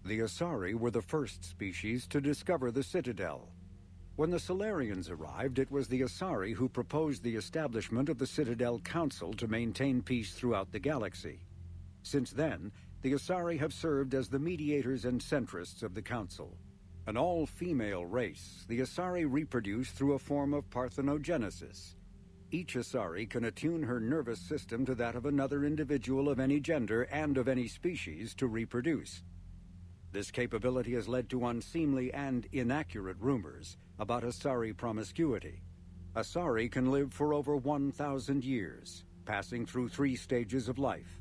The Asari were the first species to discover the Citadel. When the Solarians arrived, it was the Asari who proposed the establishment of the Citadel Council to maintain peace throughout the galaxy. Since then, the Asari have served as the mediators and centrists of the Council. An all-female race, the Asari reproduce through a form of parthenogenesis. Each Asari can attune her nervous system to that of another individual of any gender and of any species to reproduce. This capability has led to unseemly and inaccurate rumors about Asari promiscuity. Asari can live for over 1,000 years, passing through 3 stages of life.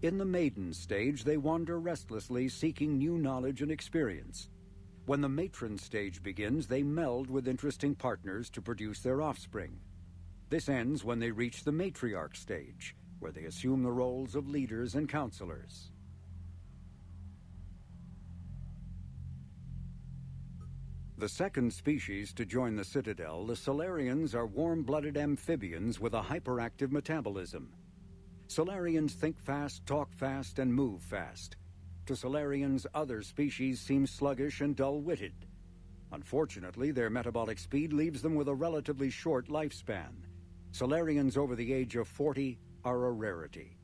In the maiden stage, they wander restlessly, seeking new knowledge and experience. When the matron stage begins, they meld with interesting partners to produce their offspring. This ends when they reach the matriarch stage, where they assume the roles of leaders and counselors. The second species to join the Citadel, the Solarians, are warm-blooded amphibians with a hyperactive metabolism. Solarians think fast, talk fast, and move fast. To Solarians, other species seem sluggish and dull-witted. Unfortunately, their metabolic speed leaves them with a relatively short lifespan. Solarians over the age of 40 are a rarity.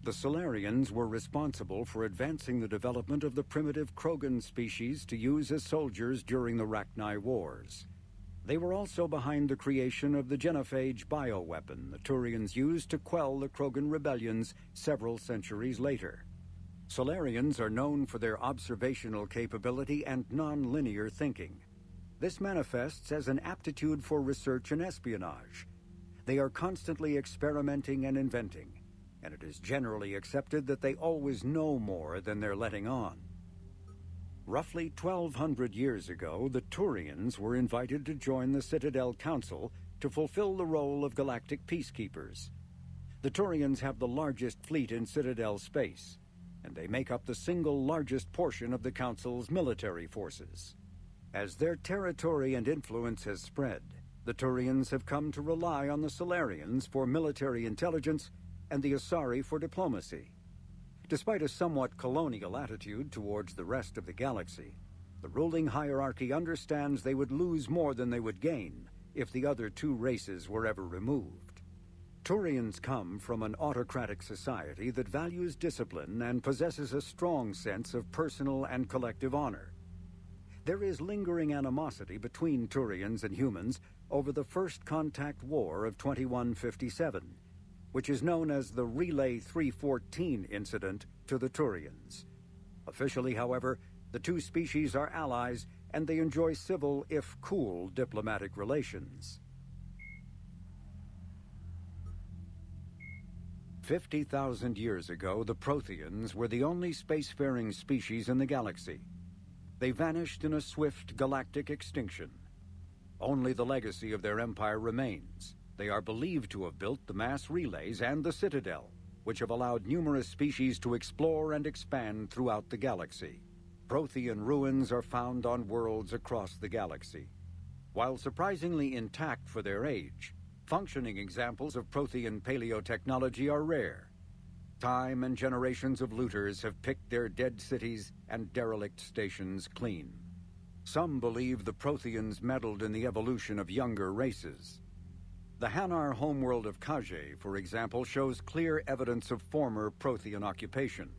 The Solarians were responsible for advancing the development of the primitive Krogan species to use as soldiers during the Rachni Wars. They were also behind the creation of the genophage bioweapon the Turians used to quell the Krogan rebellions several centuries later. Solarians are known for their observational capability and non-linear thinking. This manifests as an aptitude for research and espionage. They are constantly experimenting and inventing, and it is generally accepted that they always know more than they're letting on. Roughly 1,200 years ago, the Turians were invited to join the Citadel Council to fulfill the role of galactic peacekeepers. The Turians have the largest fleet in Citadel space, and they make up the single largest portion of the Council's military forces. As their territory and influence has spread, the Turians have come to rely on the Solarians for military intelligence and the Asari for diplomacy. Despite a somewhat colonial attitude towards the rest of the galaxy, the ruling hierarchy understands they would lose more than they would gain if the other 2 races were ever removed. Turians come from an autocratic society that values discipline and possesses a strong sense of personal and collective honor. There is lingering animosity between Turians and humans over the First Contact War of 2157, which is known as the Relay 314 incident to the Turians. Officially, however, the 2 species are allies and they enjoy civil, if cool, diplomatic relations. 50,000 years ago, the Protheans were the only spacefaring species in the galaxy. They vanished in a swift galactic extinction. Only the legacy of their empire remains. They are believed to have built the mass relays and the Citadel, which have allowed numerous species to explore and expand throughout the galaxy. Prothean ruins are found on worlds across the galaxy. While surprisingly intact for their age, functioning examples of Prothean paleotechnology are rare. Time and generations of looters have picked their dead cities and derelict stations clean. Some believe the Protheans meddled in the evolution of younger races. The Hanar homeworld of Kage, for example, shows clear evidence of former Prothean occupation.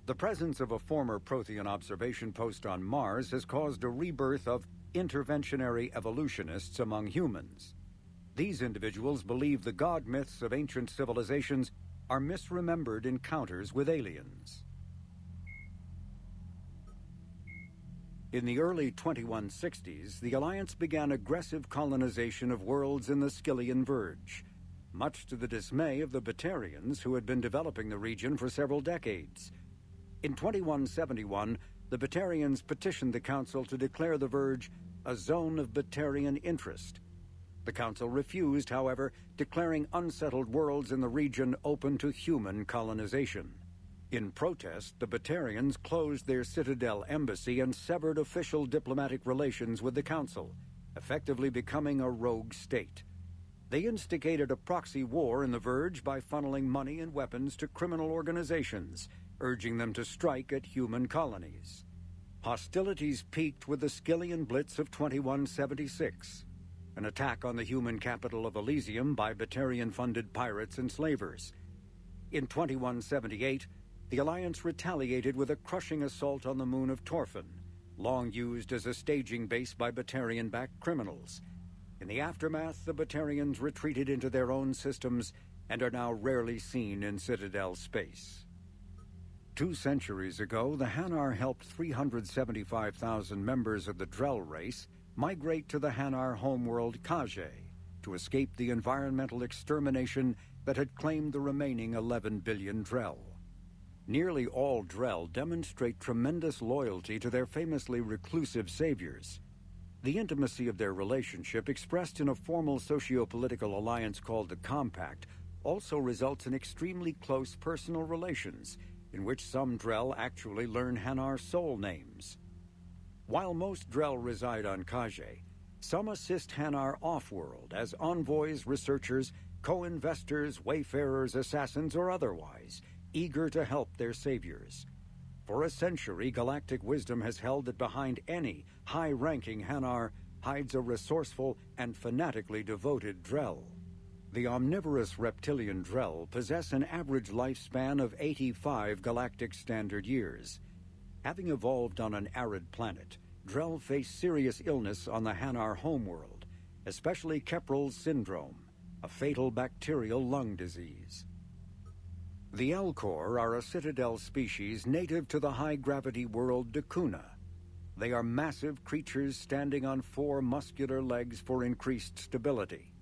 The presence of a former Prothean observation post on Mars has caused a rebirth of interventionary evolutionists among humans. These individuals believe the god myths of ancient civilizations are misremembered encounters with aliens. In the early 2160s, the Alliance began aggressive colonization of worlds in the Skyllian Verge, much to the dismay of the Batarians who had been developing the region for several decades. In 2171, the Batarians petitioned the Council to declare the Verge a zone of Batarian interest. The Council refused, however, declaring unsettled worlds in the region open to human colonization. In protest, the Batarians closed their Citadel embassy and severed official diplomatic relations with the Council, effectively becoming a rogue state. They instigated a proxy war in the Verge by funneling money and weapons to criminal organizations, urging them to strike at human colonies. Hostilities peaked with the Skillian Blitz of 2176, an attack on the human capital of Elysium by Batarian-funded pirates and slavers. In 2178, the Alliance retaliated with a crushing assault on the moon of Torfan, long used as a staging base by Batarian-backed criminals. In the aftermath, the Batarians retreated into their own systems and are now rarely seen in Citadel space. 2 centuries ago, the Hanar helped 375,000 members of the Drell race migrate to the Hanar homeworld Kage to escape the environmental extermination that had claimed the remaining 11 billion Drell. Nearly all Drell demonstrate tremendous loyalty to their famously reclusive saviors. The intimacy of their relationship, expressed in a formal socio-political alliance called the Compact, also results in extremely close personal relations, in which some Drell actually learn Hanar soul names. While most Drell reside on Kage, some assist Hanar off-world as envoys, researchers, co-investors, wayfarers, assassins, or otherwise, eager to help their saviors. For a century, galactic wisdom has held that behind any high-ranking Hanar hides a resourceful and fanatically devoted Drell. The omnivorous reptilian Drell possess an average lifespan of 85 galactic standard years. Having evolved on an arid planet, Drell face serious illness on the Hanar homeworld, especially Kepral's syndrome, a fatal bacterial lung disease. The Elcor are a Citadel species native to the high-gravity world Dakuna. They are massive creatures standing on 4 muscular legs for increased stability.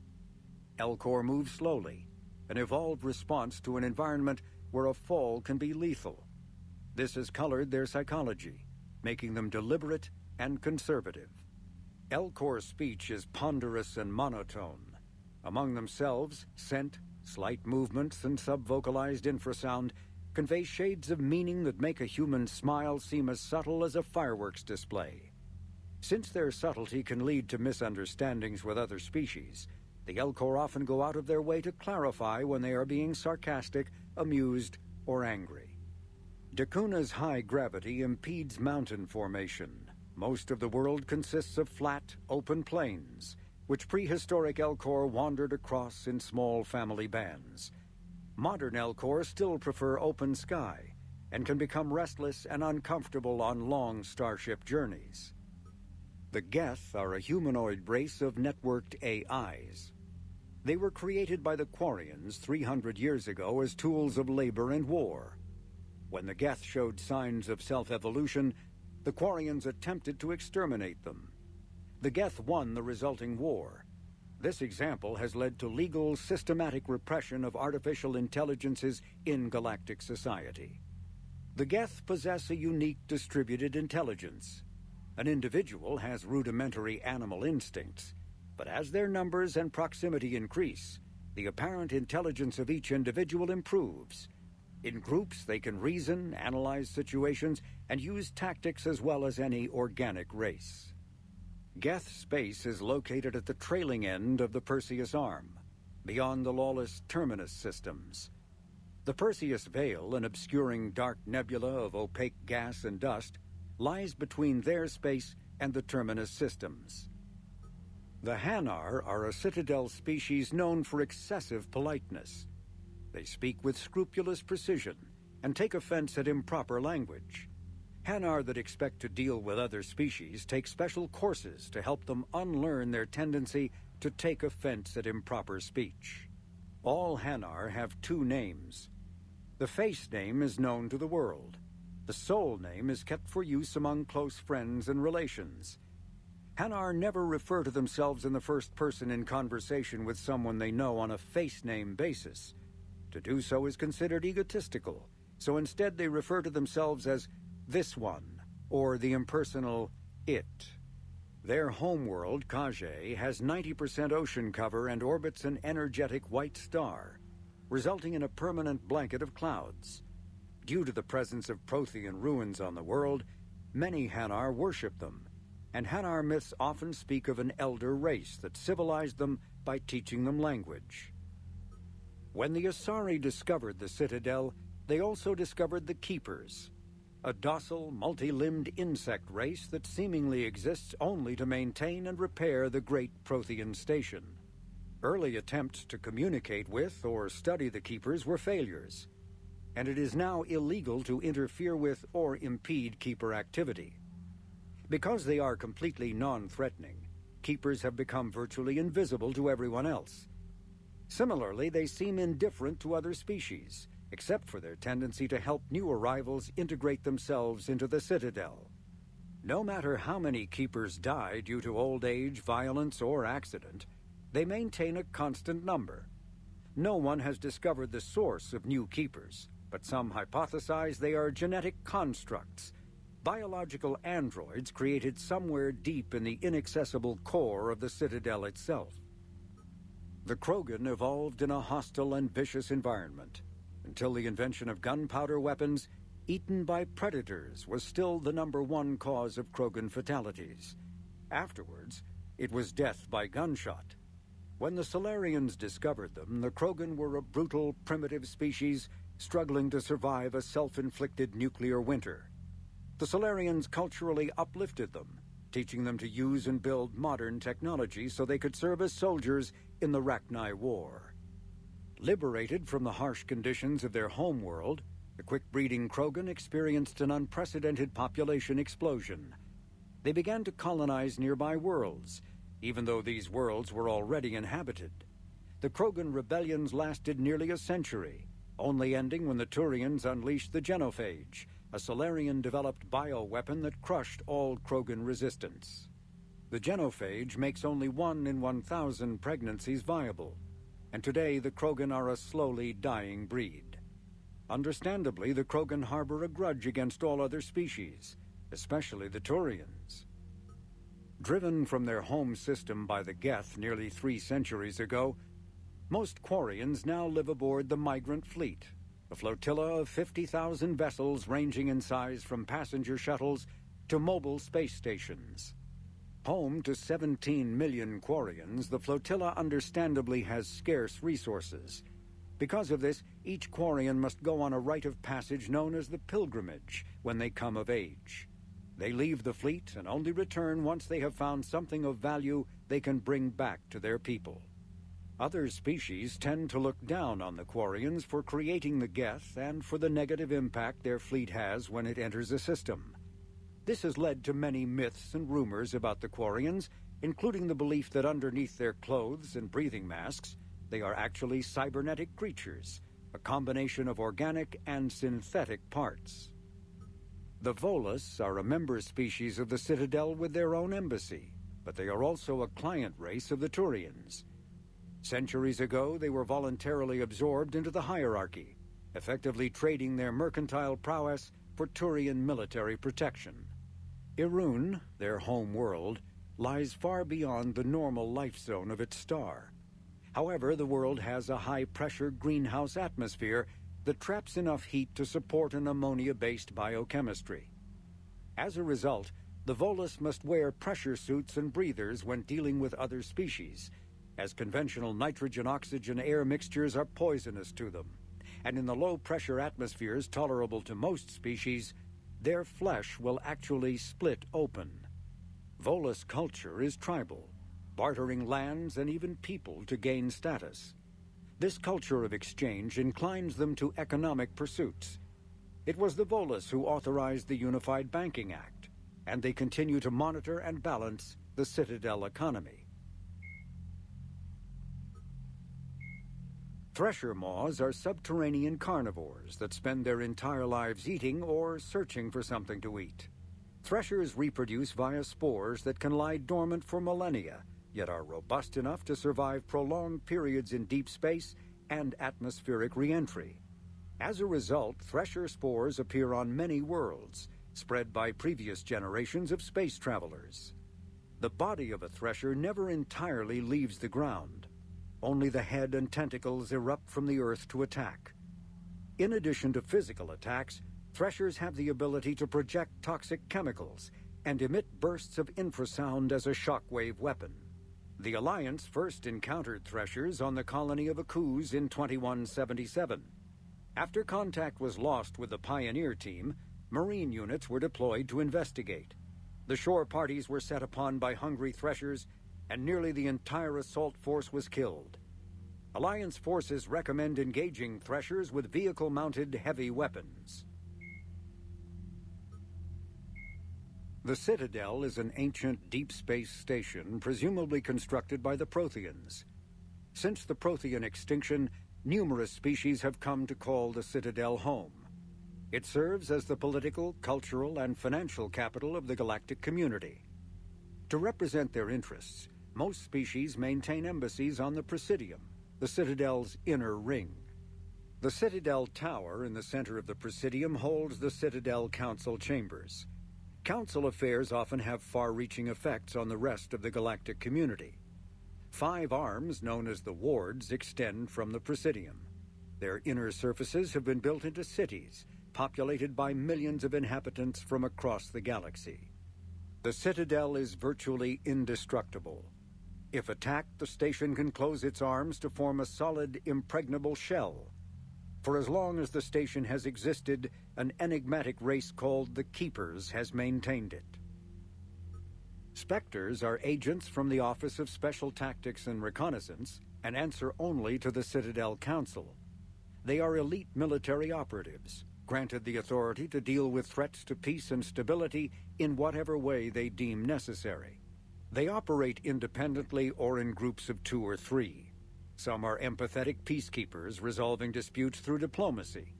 Elcor move slowly, an evolved response to an environment where a fall can be lethal. This has colored their psychology, making them deliberate and conservative. Elcor's speech is ponderous and monotone. Among themselves, scent, slight movements, and sub-vocalized infrasound convey shades of meaning that make a human smile seem as subtle as a fireworks display. Since their subtlety can lead to misunderstandings with other species, the Elcor often go out of their way to clarify when they are being sarcastic, amused, or angry. Dakuna's high gravity impedes mountain formation. Most of the world consists of flat, open plains, which prehistoric Elcor wandered across in small family bands. Modern Elcor still prefer open sky, and can become restless and uncomfortable on long starship journeys. The Geth are a humanoid race of networked AIs. They were created by the Quarians 300 years ago as tools of labor and war. When the Geth showed signs of self-evolution, the Quarians attempted to exterminate them. The Geth won the resulting war. This example has led to legal, systematic repression of artificial intelligences in galactic society. The Geth possess a unique distributed intelligence. An individual has rudimentary animal instincts, but as their numbers and proximity increase, the apparent intelligence of each individual improves. In groups, they can reason, analyze situations, and use tactics as well as any organic race. Geth space is located at the trailing end of the Perseus Arm, beyond the lawless Terminus systems. The Perseus Veil, an obscuring dark nebula of opaque gas and dust, lies between their space and the Terminus systems. The Hanar are a Citadel species known for excessive politeness. They speak with scrupulous precision and take offense at improper language. Hanar that expect to deal with other species take special courses to help them unlearn their tendency to take offense at improper speech. All Hanar have 2 names. The face name is known to the world. The soul name is kept for use among close friends and relations. Hanar never refer to themselves in the first person in conversation with someone they know on a face name basis. To do so is considered egotistical, so instead they refer to themselves as this one, or the impersonal it. Their homeworld, Kage, has 90% ocean cover and orbits an energetic white star, resulting in a permanent blanket of clouds. Due to the presence of Prothean ruins on the world, many Hanar worship them, and Hanar myths often speak of an elder race that civilized them by teaching them language. When the Asari discovered the Citadel, they also discovered the Keepers, a docile, multi-limbed insect race that seemingly exists only to maintain and repair the Great Prothean Station. Early attempts to communicate with or study the Keepers were failures, and it is now illegal to interfere with or impede Keeper activity. Because they are completely non-threatening, Keepers have become virtually invisible to everyone else. Similarly, they seem indifferent to other species, except for their tendency to help new arrivals integrate themselves into the Citadel. No matter how many Keepers die due to old age, violence, or accident, they maintain a constant number. No one has discovered the source of new Keepers, but some hypothesize they are genetic constructs, biological androids created somewhere deep in the inaccessible core of the Citadel itself. The Krogan evolved in a hostile and vicious environment. Until the invention of gunpowder weapons, eaten by predators was still the #1 cause of Krogan fatalities. Afterwards, it was death by gunshot. When the Solarians discovered them, the Krogan were a brutal, primitive species struggling to survive a self-inflicted nuclear winter. The Solarians culturally uplifted them, teaching them to use and build modern technology so they could serve as soldiers in the Rachni War. Liberated from the harsh conditions of their homeworld, the quick-breeding Krogan experienced an unprecedented population explosion. They began to colonize nearby worlds, even though these worlds were already inhabited. The Krogan rebellions lasted nearly a century, only ending when the Turians unleashed the Genophage, a Solarian-developed bioweapon that crushed all Krogan resistance. The Genophage makes only 1 in 1,000 pregnancies viable, and today the Krogan are a slowly dying breed. Understandably, the Krogan harbor a grudge against all other species, especially the Turians. Driven from their home system by the Geth nearly 3 centuries ago, most Quarians now live aboard the Migrant Fleet, a flotilla of 50,000 vessels ranging in size from passenger shuttles to mobile space stations. Home to 17 million Quarians, the flotilla understandably has scarce resources. Because of this, each Quarian must go on a rite of passage known as the Pilgrimage when they come of age. They leave the fleet and only return once they have found something of value they can bring back to their people. Other species tend to look down on the Quarians for creating the Geth and for the negative impact their fleet has when it enters a system. This has led to many myths and rumors about the Quarians, including the belief that underneath their clothes and breathing masks, they are actually cybernetic creatures, a combination of organic and synthetic parts. The Volus are a member species of the Citadel with their own embassy, but they are also a client race of the Turians. Centuries ago, they were voluntarily absorbed into the hierarchy, effectively trading their mercantile prowess for Turian military protection. Irun, their home world, lies far beyond the normal life zone of its star. However, the world has a high-pressure greenhouse atmosphere that traps enough heat to support an ammonia-based biochemistry. As a result, the Volus must wear pressure suits and breathers when dealing with other species, as conventional nitrogen-oxygen air mixtures are poisonous to them, and in the low-pressure atmospheres tolerable to most species, their flesh will actually split open. Volus culture is tribal, bartering lands and even people to gain status. This culture of exchange inclines them to economic pursuits. It was the Volus who authorized the Unified Banking Act, and they continue to monitor and balance the Citadel economy. Thresher maws are subterranean carnivores that spend their entire lives eating or searching for something to eat. Threshers reproduce via spores that can lie dormant for millennia, yet are robust enough to survive prolonged periods in deep space and atmospheric re-entry. As a result, thresher spores appear on many worlds, spread by previous generations of space travelers. The body of a thresher never entirely leaves the ground. Only the head and tentacles erupt from the earth to attack. In addition to physical attacks, threshers have the ability to project toxic chemicals and emit bursts of infrasound as a shockwave weapon. The Alliance first encountered threshers on the colony of Akuz in 2177. After contact was lost with the Pioneer team, Marine units were deployed to investigate. The shore parties were set upon by hungry threshers, and nearly the entire assault force was killed. Alliance forces recommend engaging threshers with vehicle-mounted heavy weapons. The Citadel is an ancient deep space station presumably constructed by the Protheans. Since the Prothean extinction, numerous species have come to call the Citadel home. It serves as the political, cultural, and financial capital of the galactic community. To represent their interests, most species maintain embassies on the Presidium, the Citadel's inner ring. The Citadel Tower in the center of the Presidium holds the Citadel Council chambers. Council affairs often have far-reaching effects on the rest of the galactic community. 5 arms, known as the wards, extend from the Presidium. Their inner surfaces have been built into cities, populated by millions of inhabitants from across the galaxy. The Citadel is virtually indestructible. If attacked, the station can close its arms to form a solid, impregnable shell. For as long as the station has existed, an enigmatic race called the Keepers has maintained it. Spectres are agents from the Office of Special Tactics and Reconnaissance and answer only to the Citadel Council. They are elite military operatives, granted the authority to deal with threats to peace and stability in whatever way they deem necessary. They operate independently or in groups of 2 or 3. Some are empathetic peacekeepers resolving disputes through diplomacy.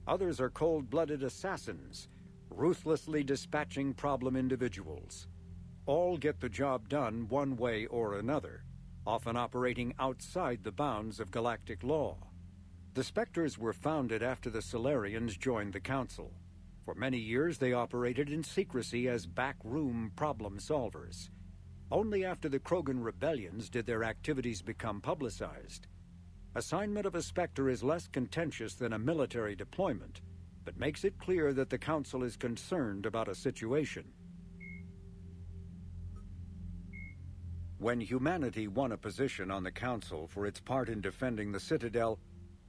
Others are cold-blooded assassins, ruthlessly dispatching problem individuals. All get the job done one way or another, often operating outside the bounds of galactic law. The Spectres were founded after the Solarians joined the Council. For many years they operated in secrecy as backroom problem solvers. Only after the Krogan rebellions did their activities become publicized. Assignment of a Spectre is less contentious than a military deployment, but makes it clear that the Council is concerned about a situation. When humanity won a position on the Council for its part in defending the Citadel,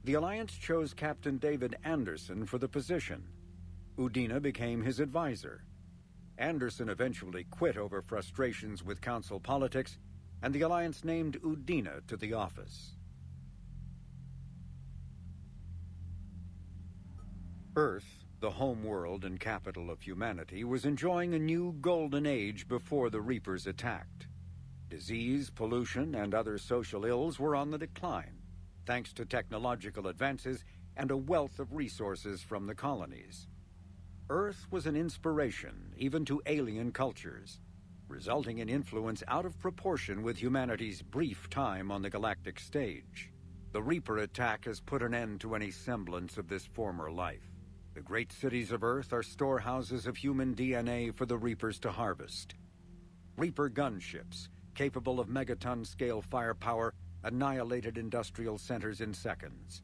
the Alliance chose Captain David Anderson for the position. Udina became his advisor. Anderson eventually quit over frustrations with Council politics, and the Alliance named Udina to the office. Earth, the home world and capital of humanity, was enjoying a new golden age before the Reapers attacked. Disease, pollution, and other social ills were on the decline, thanks to technological advances and a wealth of resources from the colonies. Earth was an inspiration even to alien cultures, resulting in influence out of proportion with humanity's brief time on the galactic stage. The Reaper attack has put an end to any semblance of this former life. The great cities of Earth are storehouses of human DNA for the Reapers to harvest. Reaper gunships, capable of megaton-scale firepower, annihilated industrial centers in seconds.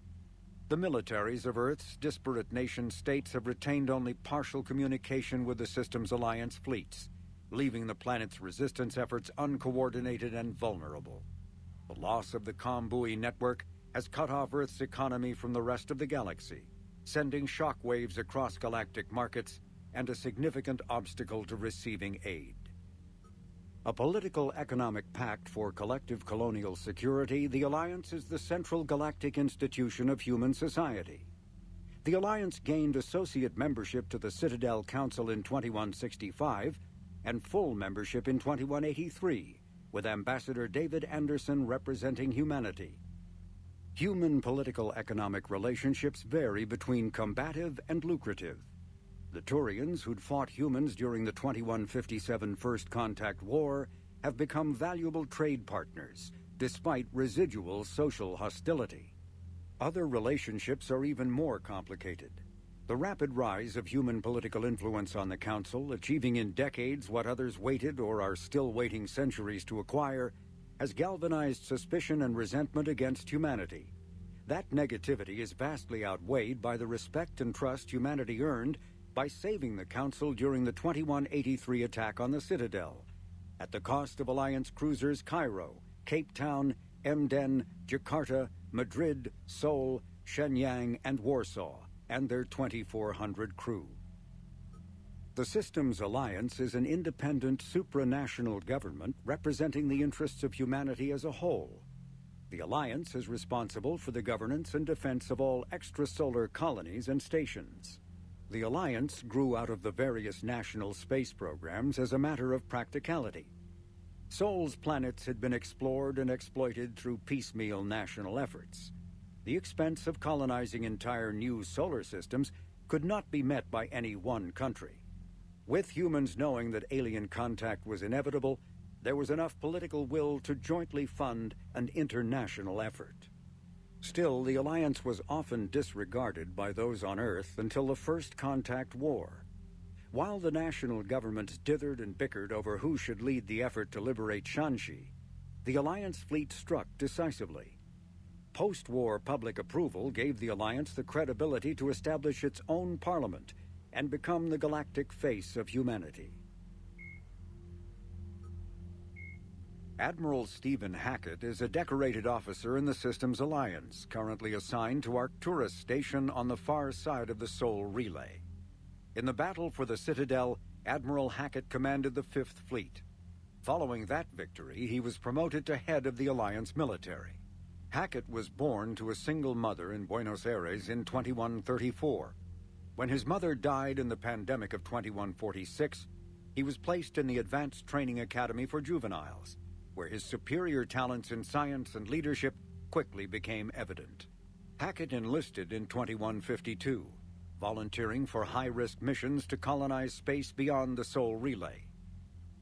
The militaries of Earth's disparate nation-states have retained only partial communication with the system's alliance fleets, leaving the planet's resistance efforts uncoordinated and vulnerable. The loss of the ComBuoy network has cut off Earth's economy from the rest of the galaxy, sending shockwaves across galactic markets and a significant obstacle to receiving aid. A political economic pact for collective colonial security, the Alliance is the central galactic institution of human society. The Alliance gained associate membership to the Citadel Council in 2165 and full membership in 2183, with Ambassador David Anderson representing humanity. Human political-economic relationships vary between combative and lucrative. The Turians, who'd fought humans during the 2157 First Contact War, have become valuable trade partners, despite residual social hostility. Other relationships are even more complicated. The rapid rise of human political influence on the Council, achieving in decades what others waited or are still waiting centuries to acquire, has galvanized suspicion and resentment against humanity. That negativity is vastly outweighed by the respect and trust humanity earned by saving the Council during the 2183 attack on the Citadel, at the cost of Alliance cruisers Cairo, Cape Town, Emden, Jakarta, Madrid, Seoul, Shenyang, and Warsaw, and their 2,400 crew. The Systems Alliance is an independent supranational government representing the interests of humanity as a whole. The Alliance is responsible for the governance and defense of all extrasolar colonies and stations. The Alliance grew out of the various national space programs as a matter of practicality. Sol's planets had been explored and exploited through piecemeal national efforts. The expense of colonizing entire new solar systems could not be met by any one country. With humans knowing that alien contact was inevitable, there was enough political will to jointly fund an international effort. Still, the Alliance was often disregarded by those on Earth until the First Contact War. While the national governments dithered and bickered over who should lead the effort to liberate Shanxi, the Alliance fleet struck decisively. Post-war public approval gave the Alliance the credibility to establish its own parliament and become the galactic face of humanity. Admiral Stephen Hackett is a decorated officer in the Systems Alliance, currently assigned to Arcturus Station on the far side of the Sol Relay. In the battle for the Citadel, Admiral Hackett commanded the Fifth Fleet. Following that victory, he was promoted to head of the Alliance military. Hackett was born to a single mother in Buenos Aires in 2134. When his mother died in the pandemic of 2146, he was placed in the Advanced Training Academy for Juveniles, where his superior talents in science and leadership quickly became evident. Hackett enlisted in 2152, volunteering for high-risk missions to colonize space beyond the Sol Relay.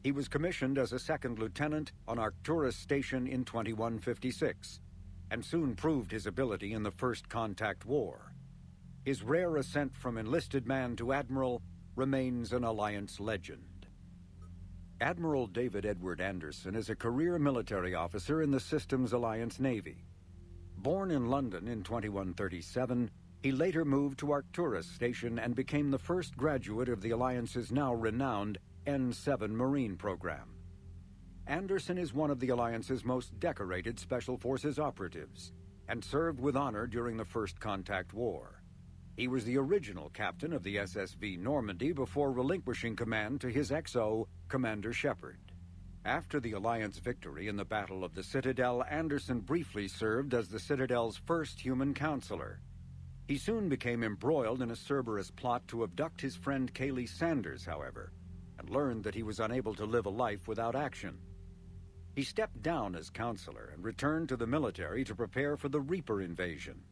He was commissioned as a second lieutenant on Arcturus Station in 2156, and soon proved his ability in the First Contact War. His rare ascent from enlisted man to admiral remains an Alliance legend. Admiral David Edward Anderson is a career military officer in the Systems Alliance Navy. Born in London in 2137, he later moved to Arcturus Station and became the first graduate of the Alliance's now renowned N7 Marine program. Anderson is one of the Alliance's most decorated Special Forces operatives and served with honor during the First Contact War. He was the original captain of the SSV Normandy before relinquishing command to his XO, Commander Shepard. After the Alliance victory in the Battle of the Citadel, Anderson briefly served as the Citadel's first human counselor. He soon became embroiled in a Cerberus plot to abduct his friend Kaylee Sanders, however, and learned that he was unable to live a life without action. He stepped down as counselor and returned to the military to prepare for the Reaper invasion.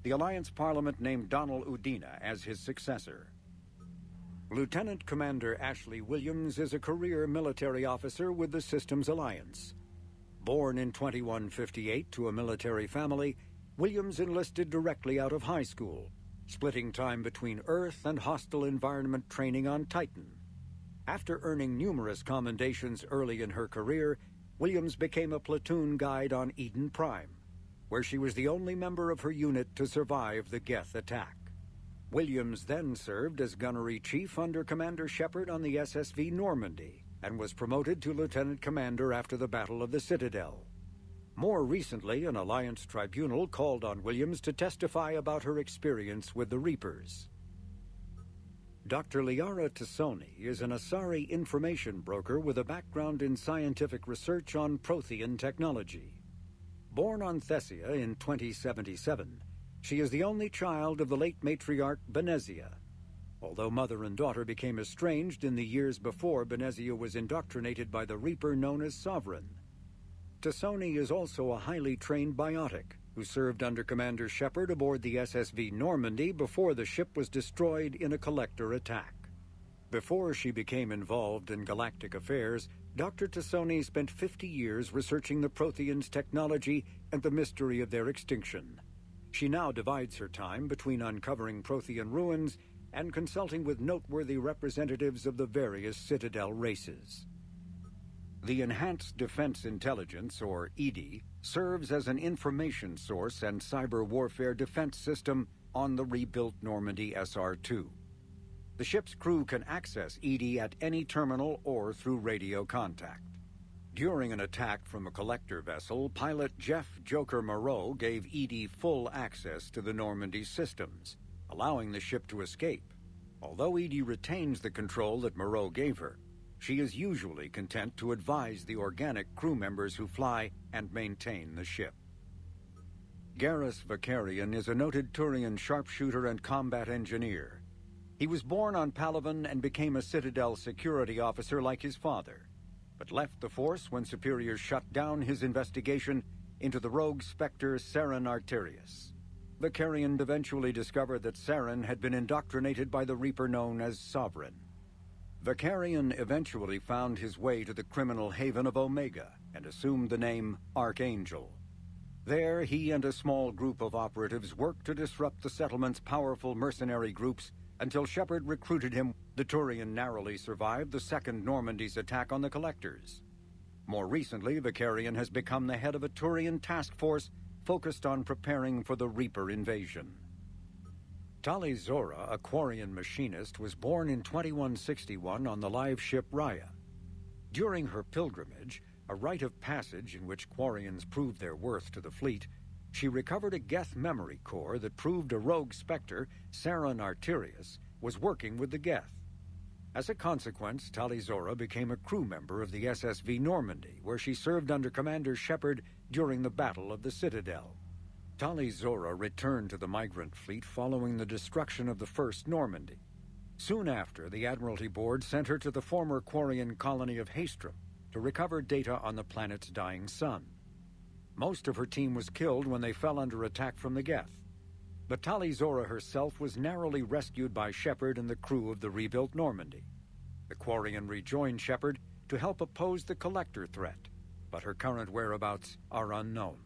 The Alliance Parliament named Donald Udina as his successor. Lieutenant Commander Ashley Williams is a career military officer with the Systems Alliance. Born in 2158 to a military family, Williams enlisted directly out of high school, splitting time between Earth and hostile environment training on Titan. After earning numerous commendations early in her career, Williams became a platoon guide on Eden Prime, where she was the only member of her unit to survive the Geth attack. Williams then served as gunnery chief under Commander Shepard on the SSV Normandy and was promoted to lieutenant commander after the Battle of the Citadel. More recently, an Alliance tribunal called on Williams to testify about her experience with the Reapers. Dr. Liara Tassoni is an Asari information broker with a background in scientific research on Prothean technology. Born on Thessia in 2077, she is the only child of the late matriarch Benezia. Although mother and daughter became estranged in the years before Benezia was indoctrinated by the Reaper known as Sovereign. Tassoni is also a highly trained biotic who served under Commander Shepard aboard the SSV Normandy before the ship was destroyed in a collector attack. Before she became involved in galactic affairs, Dr. Tassoni spent 50 years researching the Protheans' technology and the mystery of their extinction. She now divides her time between uncovering Prothean ruins and consulting with noteworthy representatives of the various Citadel races. The Enhanced Defense Intelligence, or EDI, serves as an information source and cyber warfare defense system on the rebuilt Normandy SR-2. The ship's crew can access EDI at any terminal or through radio contact. During an attack from a collector vessel, pilot Jeff "Joker" Moreau gave Edie full access to the Normandy systems, allowing the ship to escape. Although Edie retains the control that Moreau gave her, she is usually content to advise the organic crew members who fly and maintain the ship. Garrus Vakarian is a noted Turian sharpshooter and combat engineer. He was born on Palaven and became a Citadel security officer like his father, but left the Force when superiors shut down his investigation into the rogue Spectre Saren Arterius. Vakarian eventually discovered that Saren had been indoctrinated by the Reaper known as Sovereign. Vakarian eventually found his way to the criminal haven of Omega and assumed the name Archangel. There, he and a small group of operatives worked to disrupt the settlement's powerful mercenary groups until Shepard recruited him. The Turian narrowly survived the Second Normandy's attack on the Collectors. More recently, Vakarian has become the head of a Turian task force focused on preparing for the Reaper invasion. Tali Zora, a Quarian machinist, was born in 2161 on the live ship Raya. During her pilgrimage, a rite of passage in which Quarians proved their worth to the fleet, she recovered a Geth memory core that proved a rogue Spectre, Saren Arterius, was working with the Geth. As a consequence, Tali Zora became a crew member of the SSV Normandy, where she served under Commander Shepard during the Battle of the Citadel. Tali Zora returned to the migrant fleet following the destruction of the First Normandy. Soon after, the Admiralty Board sent her to the former Quarian colony of Haestrom to recover data on the planet's dying sun. Most of her team was killed when they fell under attack from the Geth, but Tali Zora herself was narrowly rescued by Shepard and the crew of the rebuilt Normandy. The Quarian rejoined Shepard to help oppose the Collector threat, but her current whereabouts are unknown.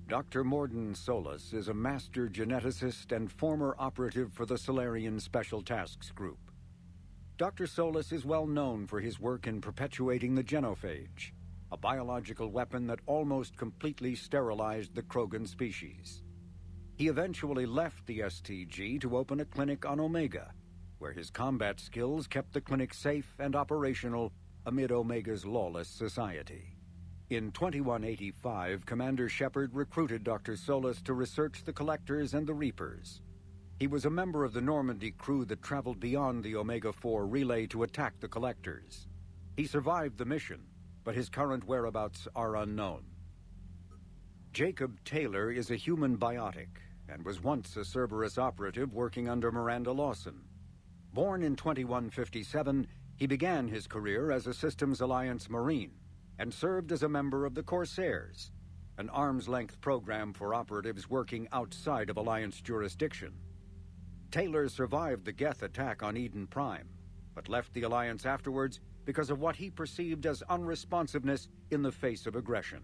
Dr. Morden Solis is a master geneticist and former operative for the Solarian Special Tasks Group. Dr. Solis is well known for his work in perpetuating the genophage, a biological weapon that almost completely sterilized the Krogan species. He eventually left the STG to open a clinic on Omega, where his combat skills kept the clinic safe and operational amid Omega's lawless society. In 2185, Commander Shepard recruited Dr. Solis to research the Collectors and the Reapers. He was a member of the Normandy crew that traveled beyond the Omega-4 relay to attack the Collectors. He survived the mission, but his current whereabouts are unknown. Jacob Taylor is a human biotic and was once a Cerberus operative working under Miranda Lawson. Born in 2157, he began his career as a Systems Alliance Marine and served as a member of the Corsairs, an arm's-length program for operatives working outside of Alliance jurisdiction. Taylor survived the Geth attack on Eden Prime, but left the Alliance afterwards because of what he perceived as unresponsiveness in the face of aggression.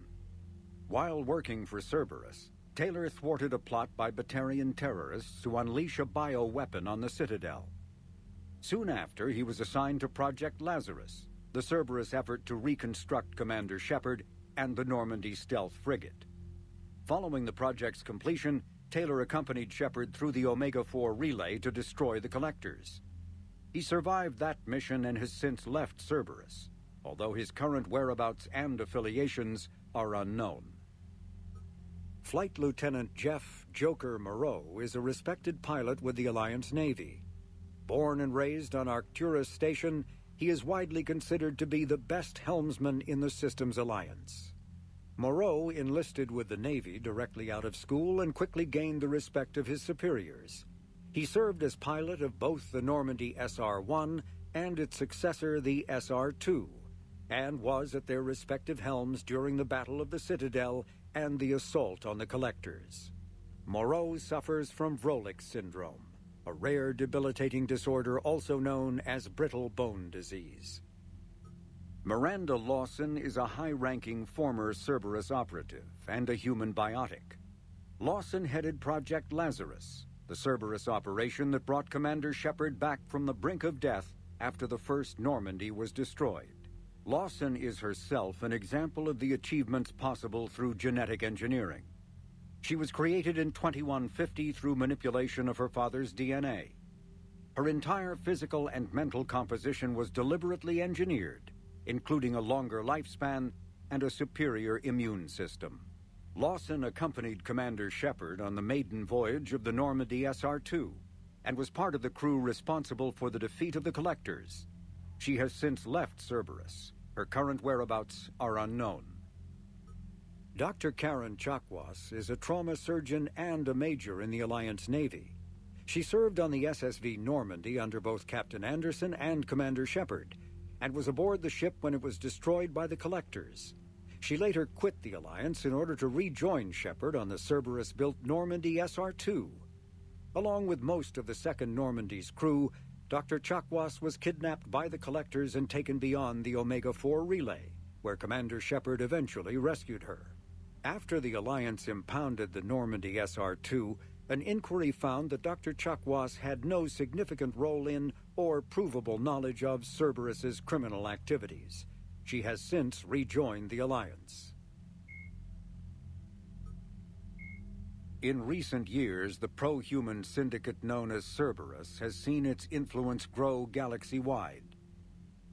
While working for Cerberus, Taylor thwarted a plot by Batarian terrorists to unleash a bioweapon on the Citadel. Soon after, he was assigned to Project Lazarus, the Cerberus effort to reconstruct Commander Shepard and the Normandy stealth frigate. Following the project's completion, Taylor accompanied Shepard through the Omega-4 relay to destroy the Collectors. He survived that mission and has since left Cerberus, although his current whereabouts and affiliations are unknown. Flight Lieutenant Jeff "Joker" Moreau is a respected pilot with the Alliance Navy. Born and raised on Arcturus Station, he is widely considered to be the best helmsman in the Systems Alliance. Moreau enlisted with the Navy directly out of school and quickly gained the respect of his superiors. He served as pilot of both the Normandy SR-1 and its successor, the SR-2, and was at their respective helms during the Battle of the Citadel and the assault on the Collectors. Moreau suffers from Vrolik syndrome, a rare debilitating disorder also known as brittle bone disease. Miranda Lawson is a high-ranking former Cerberus operative and a human biotic. Lawson headed Project Lazarus, the Cerberus operation that brought Commander Shepard back from the brink of death after the First Normandy was destroyed. Lawson is herself an example of the achievements possible through genetic engineering. She was created in 2150 through manipulation of her father's DNA. Her entire physical and mental composition was deliberately engineered, including a longer lifespan and a superior immune system. Lawson accompanied Commander Shepard on the maiden voyage of the Normandy SR-2 and was part of the crew responsible for the defeat of the Collectors. She has since left Cerberus. Her current whereabouts are unknown. Dr. Karen Chakwas is a trauma surgeon and a major in the Alliance Navy. She served on the SSV Normandy under both Captain Anderson and Commander Shepard, and was aboard the ship when it was destroyed by the Collectors. She later quit the Alliance in order to rejoin Shepard on the Cerberus-built Normandy SR-2. Along with most of the Second Normandy's crew, Dr. Chakwas was kidnapped by the Collectors and taken beyond the Omega-4 relay, where Commander Shepard eventually rescued her. After the Alliance impounded the Normandy SR-2, an inquiry found that Dr. Chakwas had no significant role in or provable knowledge of Cerberus's criminal activities. She has since rejoined the Alliance. In recent years, the pro-human syndicate known as Cerberus has seen its influence grow galaxy-wide.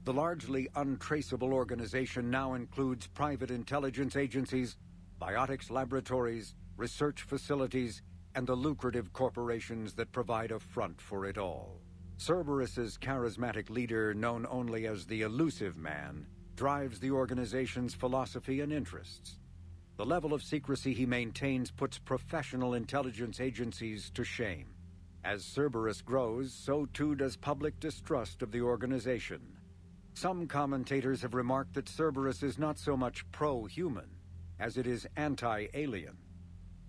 The largely untraceable organization now includes private intelligence agencies, biotics laboratories, research facilities, and the lucrative corporations that provide a front for it all. Cerberus's charismatic leader, known only as the Elusive Man, drives the organization's philosophy and interests. The level of secrecy he maintains puts professional intelligence agencies to shame. As Cerberus grows, so too does public distrust of the organization. Some commentators have remarked that Cerberus is not so much pro-human as it is anti-alien.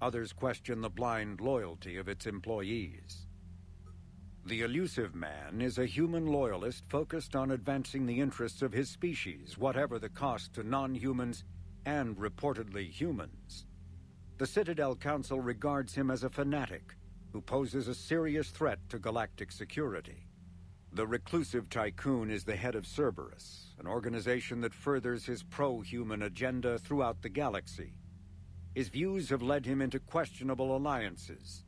Others question the blind loyalty of its employees. The Elusive Man is a human loyalist focused on advancing the interests of his species, whatever the cost to non-humans and reportedly humans. The Citadel Council regards him as a fanatic who poses a serious threat to galactic security. The reclusive tycoon is the head of Cerberus, an organization that furthers his pro-human agenda throughout the galaxy. His views have led him into questionable alliances.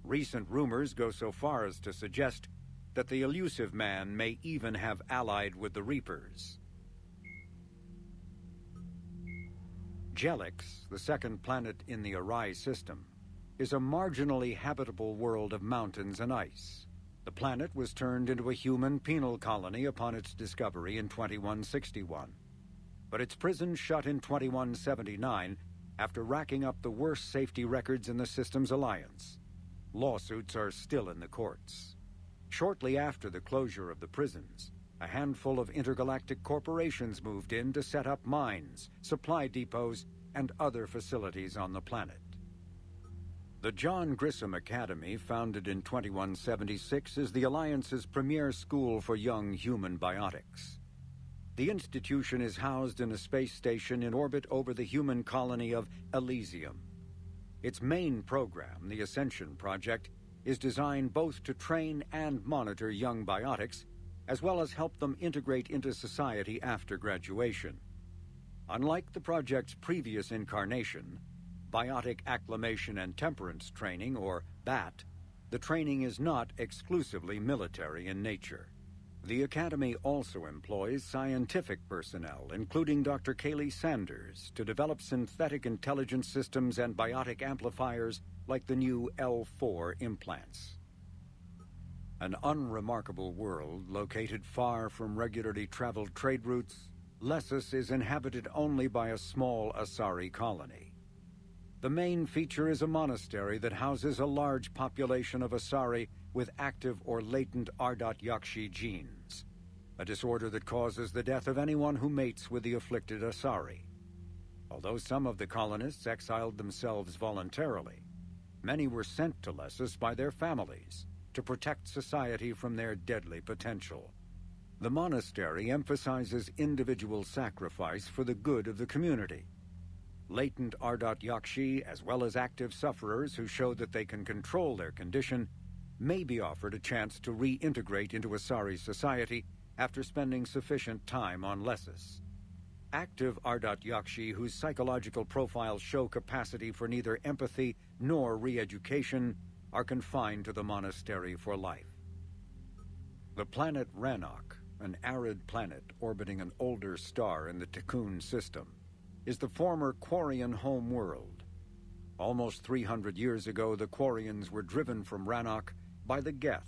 Recent rumors go so far as to suggest that the Elusive Man may even have allied with the Reapers. Jelix, the second planet in the Arai system, is a marginally habitable world of mountains and ice. The planet was turned into a human penal colony upon its discovery in 2161. But its prison shut in 2179 after racking up the worst safety records in the system's alliance. Lawsuits are still in the courts. Shortly after the closure of the prisons, a handful of intergalactic corporations moved in to set up mines, supply depots, and other facilities on the planet. The John Grissom Academy, founded in 2176, is the Alliance's premier school for young human biotics. The institution is housed in a space station in orbit over the human colony of Elysium. Its main program, the Ascension Project, is designed both to train and monitor young biotics, as well as help them integrate into society after graduation. Unlike the project's previous incarnation, Biotic Acclimation and Temperance Training, or BAT, the training is not exclusively military in nature. The Academy also employs scientific personnel, including Dr. Kaylee Sanders, to develop synthetic intelligence systems and biotic amplifiers like the new L4 implants. An unremarkable world located far from regularly traveled trade routes, Lessus is inhabited only by a small Asari colony. The main feature is a monastery that houses a large population of Asari with active or latent Ardot Yakshi genes, a disorder that causes the death of anyone who mates with the afflicted Asari. Although some of the colonists exiled themselves voluntarily, many were sent to Lessus by their families to protect society from their deadly potential. The monastery emphasizes individual sacrifice for the good of the community. Latent Ardot Yakshi, as well as active sufferers who show that they can control their condition, may be offered a chance to reintegrate into Asari society after spending sufficient time on Lessus. Active Ardot Yakshi whose psychological profiles show capacity for neither empathy nor re-education are confined to the monastery for life. The planet Rannoch, an arid planet orbiting an older star in the Tikkun system, is the former Quarian home world. Almost 300 years ago, the Quarians were driven from Rannoch by the Geth,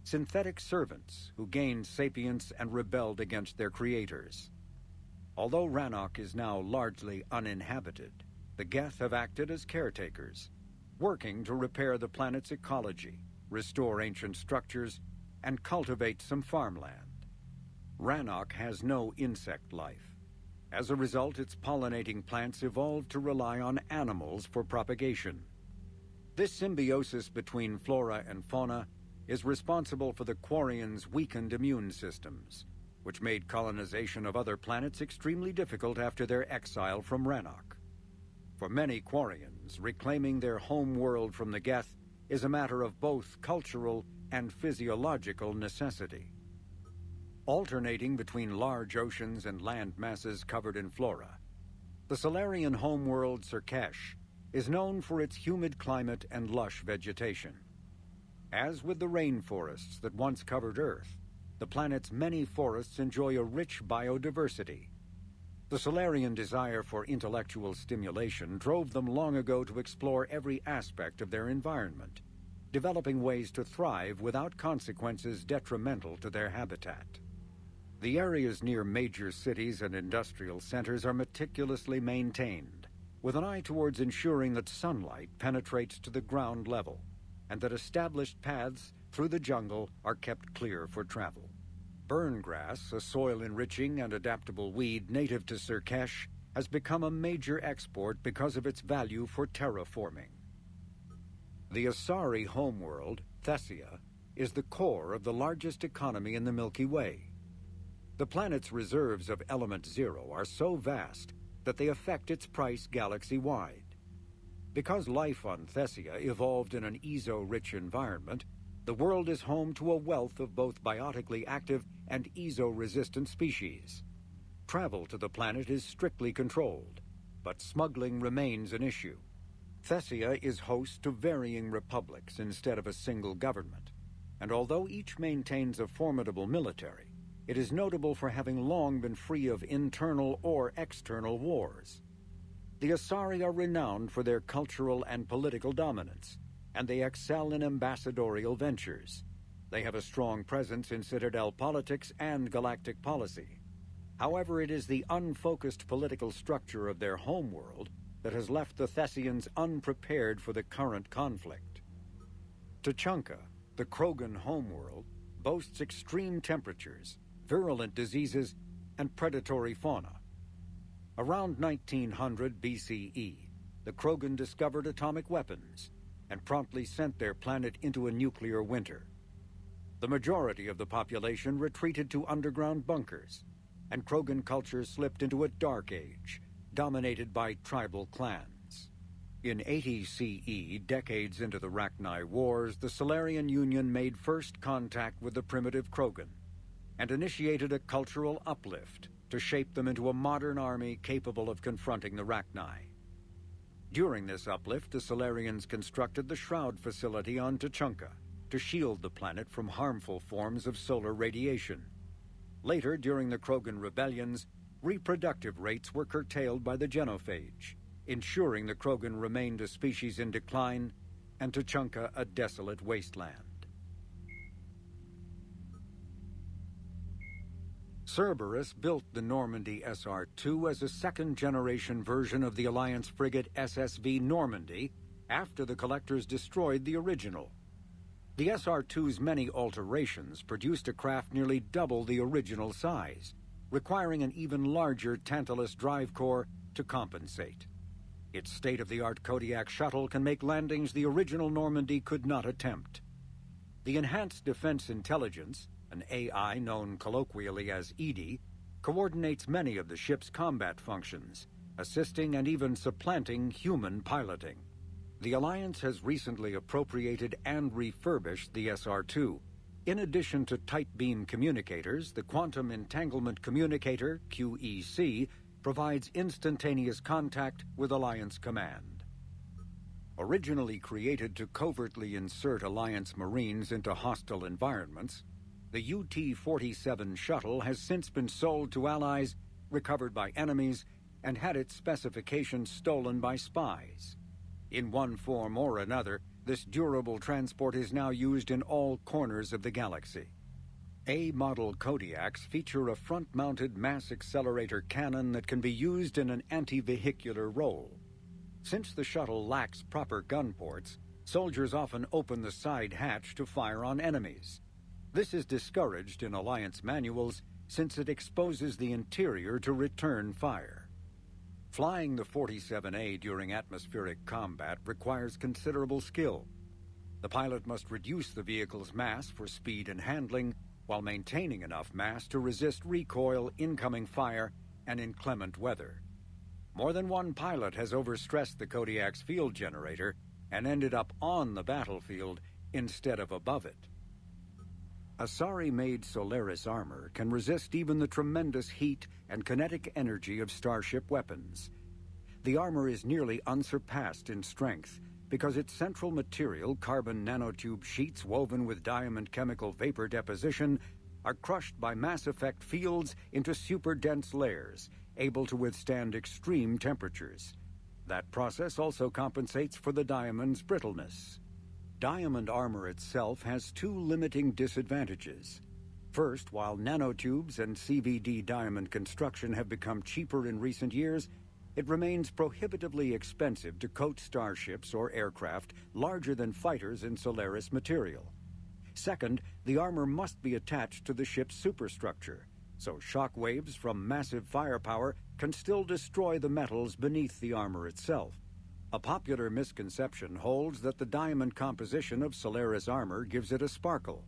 synthetic servants who gained sapience and rebelled against their creators. Although Rannoch is now largely uninhabited, the Geth have acted as caretakers, working to repair the planet's ecology, restore ancient structures, and cultivate some farmland. Rannoch has no insect life. As a result, its pollinating plants evolved to rely on animals for propagation. This symbiosis between flora and fauna is responsible for the Quarians' weakened immune systems, which made colonization of other planets extremely difficult after their exile from Rannoch. For many Quarians, reclaiming their home world from the Geth is a matter of both cultural and physiological necessity. Alternating between large oceans and land masses covered in flora, the Solarian homeworld Surkesh is known for its humid climate and lush vegetation. As with the rainforests that once covered Earth, the planet's many forests enjoy a rich biodiversity. The Solarian desire for intellectual stimulation drove them long ago to explore every aspect of their environment, developing ways to thrive without consequences detrimental to their habitat. The areas near major cities and industrial centers are meticulously maintained, with an eye towards ensuring that sunlight penetrates to the ground level, and that established paths through the jungle are kept clear for travel. Burngrass, a soil-enriching and adaptable weed native to Surkesh, has become a major export because of its value for terraforming. The Asari homeworld, Thessia, is the core of the largest economy in the Milky Way. The planet's reserves of Element Zero are so vast that they affect its price galaxy-wide. Because life on Thessia evolved in an ESO-rich environment, the world is home to a wealth of both biotically active and ESO-resistant species. Travel to the planet is strictly controlled, but smuggling remains an issue. Thessia is host to varying republics instead of a single government, and although each maintains a formidable military, it is notable for having long been free of internal or external wars. The Asari are renowned for their cultural and political dominance, and they excel in ambassadorial ventures. They have a strong presence in Citadel politics and galactic policy. However, it is the unfocused political structure of their homeworld that has left the Thessians unprepared for the current conflict. Tuchanka, the Krogan homeworld, boasts extreme temperatures, virulent diseases, and predatory fauna. Around 1900 BCE, the Krogan discovered atomic weapons and promptly sent their planet into a nuclear winter. The majority of the population retreated to underground bunkers, and Krogan culture slipped into a dark age, dominated by tribal clans. In 80 CE, decades into the Rachni Wars, the Solarian Union made first contact with the primitive Krogan and initiated a cultural uplift to shape them into a modern army capable of confronting the Rachni. During this uplift, the Solarians constructed the Shroud facility on Tuchanka to shield the planet from harmful forms of solar radiation. Later, during the Krogan rebellions, reproductive rates were curtailed by the genophage, ensuring the Krogan remained a species in decline and Tuchanka a desolate wasteland. Cerberus built the Normandy SR-2 as a second-generation version of the Alliance frigate SSV Normandy after the Collectors destroyed the original. The SR-2's many alterations produced a craft nearly double the original size, requiring an even larger Tantalus drive core to compensate. Its state-of-the-art Kodiak shuttle can make landings the original Normandy could not attempt. The Enhanced Defense Intelligence, an AI known colloquially as EDI, coordinates many of the ship's combat functions, assisting and even supplanting human piloting. The Alliance has recently appropriated and refurbished the SR-2. In addition to tight beam communicators, the Quantum Entanglement Communicator, QEC, provides instantaneous contact with Alliance Command. Originally created to covertly insert Alliance Marines into hostile environments, The UT-47 shuttle has since been sold to Allies, recovered by enemies, and had its specifications stolen by spies. In one form or another, this durable transport is now used in all corners of the galaxy. A-model Kodiaks feature a front-mounted mass accelerator cannon that can be used in an anti-vehicular role. Since the shuttle lacks proper gun ports, soldiers often open the side hatch to fire on enemies. This is discouraged in Alliance manuals since it exposes the interior to return fire. Flying the 47A during atmospheric combat requires considerable skill. The pilot must reduce the vehicle's mass for speed and handling while maintaining enough mass to resist recoil, incoming fire, and inclement weather. More than one pilot has overstressed the Kodiak's field generator and ended up on the battlefield instead of above it. Asari-made Solaris armor can resist even the tremendous heat and kinetic energy of starship weapons. The armor is nearly unsurpassed in strength because its central material, carbon nanotube sheets woven with diamond chemical vapor deposition, are crushed by mass effect fields into super-dense layers, able to withstand extreme temperatures. That process also compensates for the diamond's brittleness. Diamond armor itself has two limiting disadvantages. First, while nanotubes and CVD diamond construction have become cheaper in recent years, it remains prohibitively expensive to coat starships or aircraft larger than fighters in Solaris material. Second, the armor must be attached to the ship's superstructure, so shock waves from massive firepower can still destroy the metals beneath the armor itself. A popular misconception holds that the diamond composition of Solaris armor gives it a sparkle.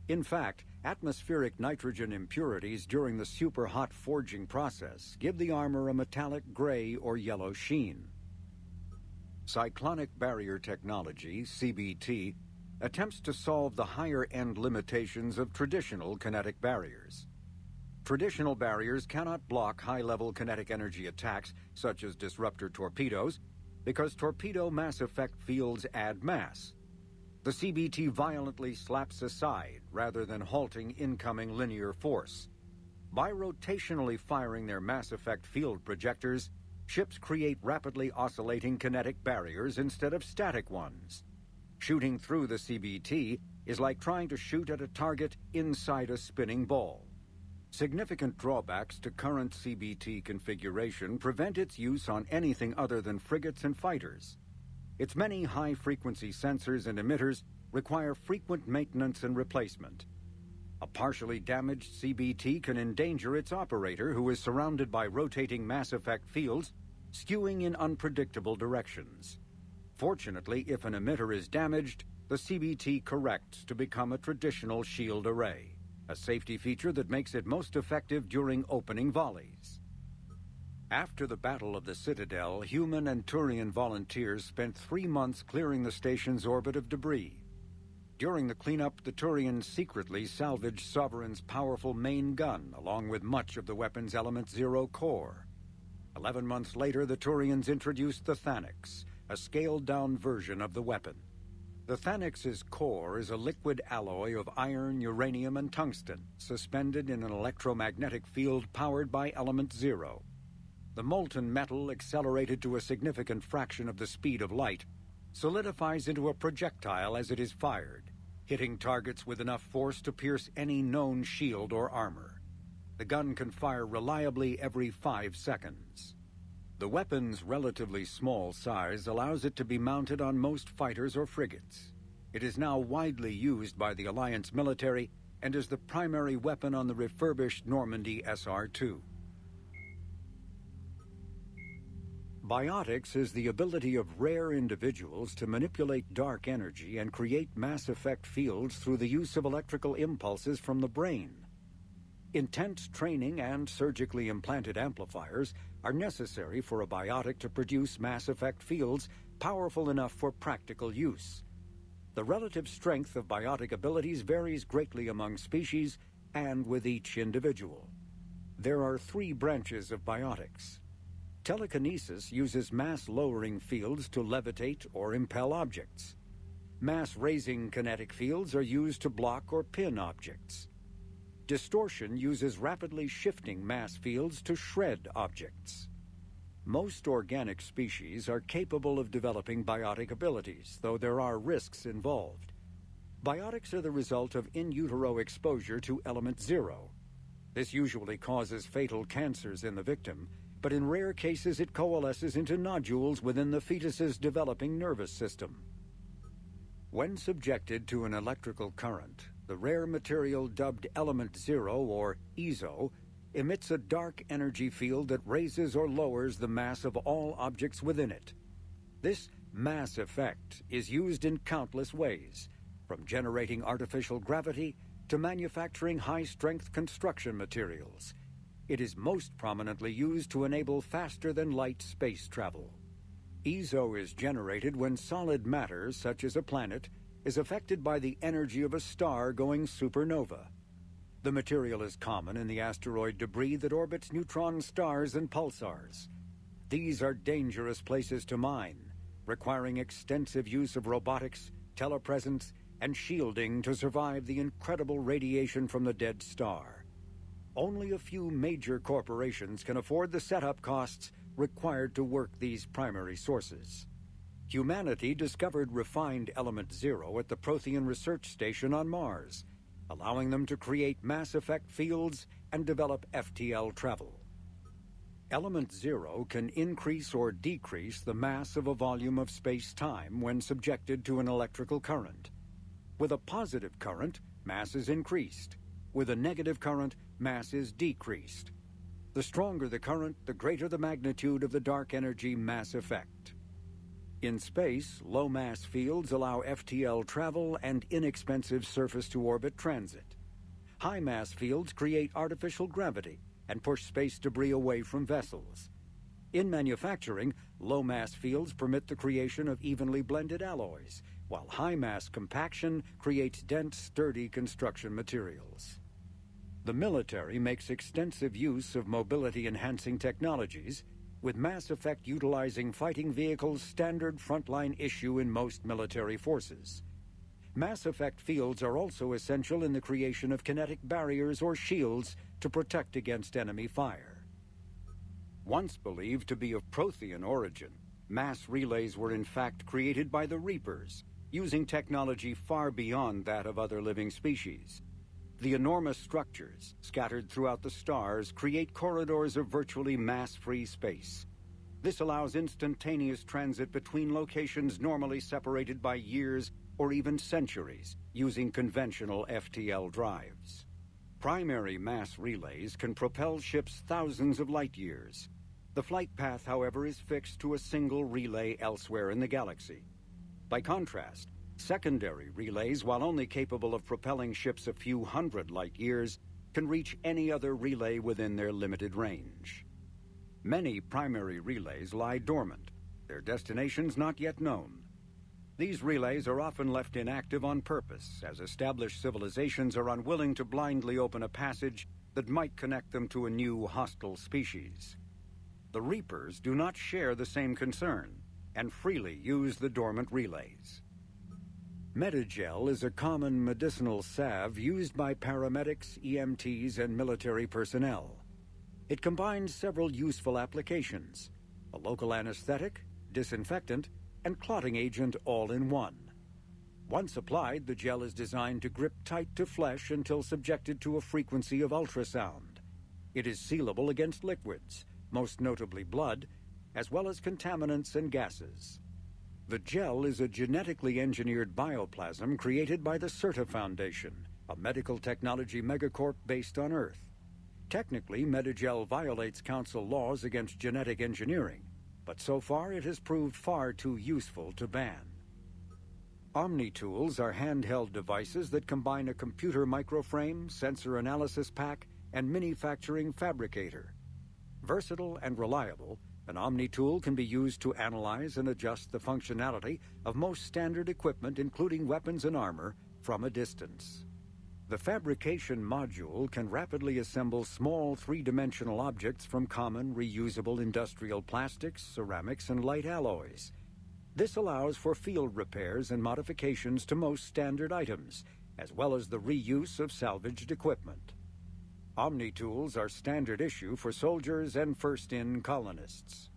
In fact, atmospheric nitrogen impurities during the super-hot forging process give the armor a metallic gray or yellow sheen. Cyclonic barrier technology, CBT, attempts to solve the higher-end limitations of traditional kinetic barriers. Traditional barriers cannot block high-level kinetic energy attacks, such as disruptor torpedoes, because torpedo mass effect fields add mass. The CBT violently slaps aside rather than halting incoming linear force. By rotationally firing their mass effect field projectors, ships create rapidly oscillating kinetic barriers instead of static ones. Shooting through the CBT is like trying to shoot at a target inside a spinning ball. Significant drawbacks to current CBT configuration prevent its use on anything other than frigates and fighters. Its many high-frequency sensors and emitters require frequent maintenance and replacement. A partially damaged CBT can endanger its operator, who is surrounded by rotating mass effect fields, skewing in unpredictable directions. Fortunately, if an emitter is damaged, the CBT corrects to become a traditional shield array, a safety feature that makes it most effective during opening volleys. After the Battle of the Citadel, human and Turian volunteers spent 3 months clearing the station's orbit of debris. During the cleanup, the Turians secretly salvaged Sovereign's powerful main gun, along with much of the weapon's Element Zero core. 11 months later, the Turians introduced the Thanix, a scaled-down version of the weapon. The Thanix's core is a liquid alloy of iron, uranium, and tungsten, suspended in an electromagnetic field powered by Element Zero. The molten metal, accelerated to a significant fraction of the speed of light, solidifies into a projectile as it is fired, hitting targets with enough force to pierce any known shield or armor. The gun can fire reliably every 5 seconds. The weapon's relatively small size allows it to be mounted on most fighters or frigates. It is now widely used by the Alliance military and is the primary weapon on the refurbished Normandy SR-2. Biotics is the ability of rare individuals to manipulate dark energy and create mass effect fields through the use of electrical impulses from the brain. Intense training and surgically implanted amplifiers are necessary for a biotic to produce mass effect fields powerful enough for practical use. The relative strength of biotic abilities varies greatly among species and with each individual. There are 3 branches of biotics. Telekinesis uses mass-lowering fields to levitate or impel objects. Mass-raising kinetic fields are used to block or pin objects. Distortion uses rapidly shifting mass fields to shred objects. Most organic species are capable of developing biotic abilities, though there are risks involved. Biotics are the result of in utero exposure to element zero. This usually causes fatal cancers in the victim, but in rare cases it coalesces into nodules within the fetus's developing nervous system. When subjected to an electrical current, the rare material dubbed element zero, or EZO, emits a dark energy field that raises or lowers the mass of all objects within it. This mass effect is used in countless ways, from generating artificial gravity to manufacturing high-strength construction materials. It is most prominently used to enable faster-than-light space travel. EZO is generated when solid matter, such as a planet, is affected by the energy of a star going supernova. The material is common in the asteroid debris that orbits neutron stars and pulsars. These are dangerous places to mine, requiring extensive use of robotics, telepresence, and shielding to survive the incredible radiation from the dead star. Only a few major corporations can afford the setup costs required to work these primary sources. Humanity discovered refined element zero at the Prothean Research Station on Mars, allowing them to create mass effect fields and develop FTL travel. Element zero can increase or decrease the mass of a volume of space-time when subjected to an electrical current. With a positive current, mass is increased. With a negative current, mass is decreased. The stronger the current, the greater the magnitude of the dark energy mass effect. In space, low-mass fields allow FTL travel and inexpensive surface-to-orbit transit. High-mass fields create artificial gravity and push space debris away from vessels. In manufacturing, low-mass fields permit the creation of evenly blended alloys, while high-mass compaction creates dense, sturdy construction materials. The military makes extensive use of mobility-enhancing technologies, with mass effect utilizing fighting vehicles standard frontline issue in most military forces. Mass effect fields are also essential in the creation of kinetic barriers or shields to protect against enemy fire. Once believed to be of Prothean origin, mass relays were in fact created by the Reapers, using technology far beyond that of other living species. The enormous structures, scattered throughout the stars, create corridors of virtually mass-free space. This allows instantaneous transit between locations normally separated by years or even centuries, using conventional FTL drives. Primary mass relays can propel ships thousands of light years. The flight path, however, is fixed to a single relay elsewhere in the galaxy. By contrast, secondary relays, while only capable of propelling ships a few hundred light years, can reach any other relay within their limited range. Many primary relays lie dormant, their destinations not yet known. These relays are often left inactive on purpose, as established civilizations are unwilling to blindly open a passage that might connect them to a new hostile species. The Reapers do not share the same concern, and freely use the dormant relays. Metagel is a common medicinal salve used by paramedics, EMTs, and military personnel. It combines several useful applications: a local anesthetic, disinfectant, and clotting agent all in one. Once applied, the gel is designed to grip tight to flesh until subjected to a frequency of ultrasound. It is sealable against liquids, most notably blood, as well as contaminants and gases. The gel is a genetically engineered bioplasm created by the CERTA Foundation, a medical technology megacorp based on Earth. Technically, Metagel violates Council laws against genetic engineering, but so far it has proved far too useful to ban. Omni-tools are handheld devices that combine a computer microframe, sensor analysis pack, and manufacturing fabricator. Versatile and reliable, an Omni-tool can be used to analyze and adjust the functionality of most standard equipment, including weapons and armor, from a distance. The fabrication module can rapidly assemble small three-dimensional objects from common, reusable industrial plastics, ceramics, and light alloys. This allows for field repairs and modifications to most standard items, as well as the reuse of salvaged equipment. Omni-tools are standard issue for soldiers and first-in colonists.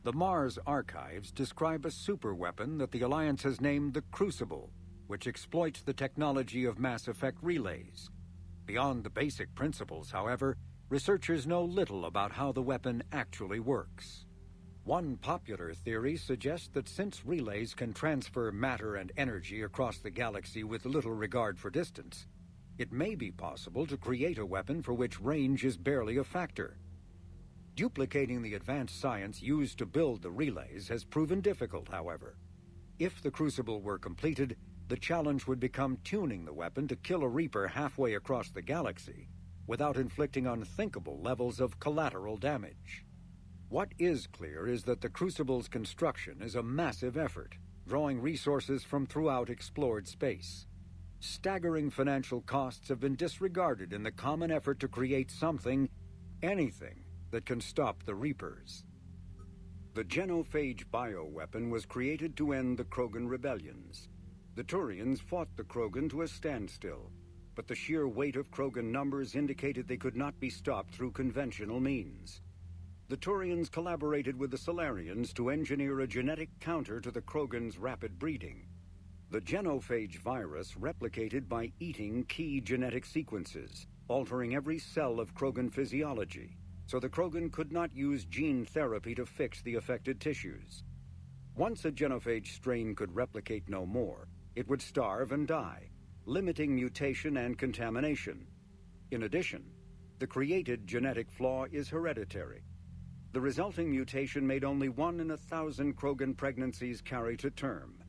The Mars archives describe a superweapon that the Alliance has named the Crucible, which exploits the technology of Mass Effect relays. Beyond the basic principles, however, researchers know little about how the weapon actually works. One popular theory suggests that since relays can transfer matter and energy across the galaxy with little regard for distance, it may be possible to create a weapon for which range is barely a factor. Duplicating the advanced science used to build the relays has proven difficult, however. If the Crucible were completed, the challenge would become tuning the weapon to kill a Reaper halfway across the galaxy without inflicting unthinkable levels of collateral damage. What is clear is that the Crucible's construction is a massive effort, drawing resources from throughout explored space. Staggering financial costs have been disregarded in the common effort to create something, anything, that can stop the Reapers. The genophage bioweapon was created to end the Krogan rebellions. The Turians fought the Krogan to a standstill, but the sheer weight of Krogan numbers indicated they could not be stopped through conventional means. The Turians collaborated with the Solarians to engineer a genetic counter to the Krogan's rapid breeding. The genophage virus replicated by eating key genetic sequences, altering every cell of Krogan physiology, so the Krogan could not use gene therapy to fix the affected tissues. Once a genophage strain could replicate no more, it would starve and die, limiting mutation and contamination. In addition, the created genetic flaw is hereditary. The resulting mutation made only 1 in 1,000 Krogan pregnancies carry to term,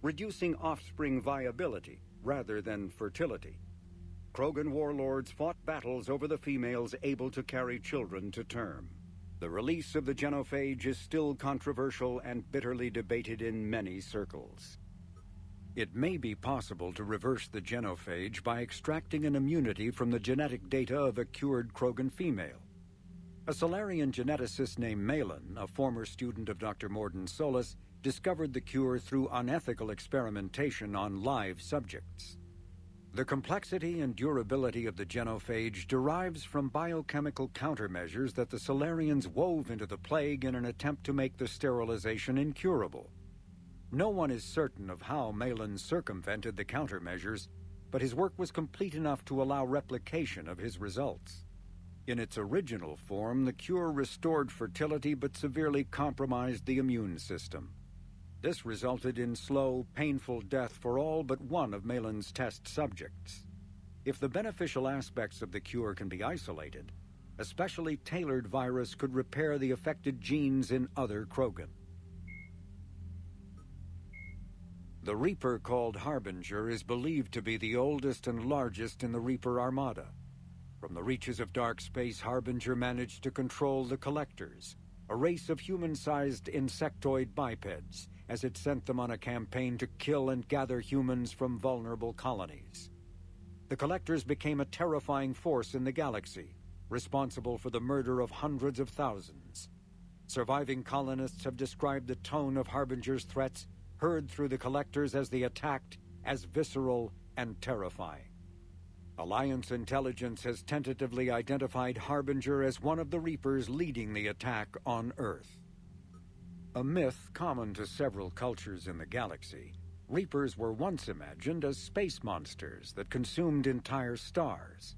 reducing offspring viability rather than fertility. Krogan warlords fought battles over the females able to carry children to term. The release of the genophage is still controversial and bitterly debated in many circles. It may be possible to reverse the genophage by extracting an immunity from the genetic data of a cured Krogan female. A Solarian geneticist named Malin, a former student of Dr. Morden Solis, discovered the cure through unethical experimentation on live subjects. The complexity and durability of the genophage derives from biochemical countermeasures that the Solarians wove into the plague in an attempt to make the sterilization incurable. No one is certain of how Malin circumvented the countermeasures, but his work was complete enough to allow replication of his results. In its original form, the cure restored fertility but severely compromised the immune system. This resulted in slow, painful death for all but one of Malin's test subjects. If the beneficial aspects of the cure can be isolated, a specially tailored virus could repair the affected genes in other Krogan. The Reaper called Harbinger is believed to be the oldest and largest in the Reaper Armada. From the reaches of dark space, Harbinger managed to control the Collectors, a race of human-sized insectoid bipeds, as it sent them on a campaign to kill and gather humans from vulnerable colonies. The Collectors became a terrifying force in the galaxy, responsible for the murder of hundreds of thousands. Surviving colonists have described the tone of Harbinger's threats heard through the Collectors as they attacked as visceral and terrifying. Alliance intelligence has tentatively identified Harbinger as one of the Reapers leading the attack on Earth. A myth common to several cultures in the galaxy, Reapers were once imagined as space monsters that consumed entire stars.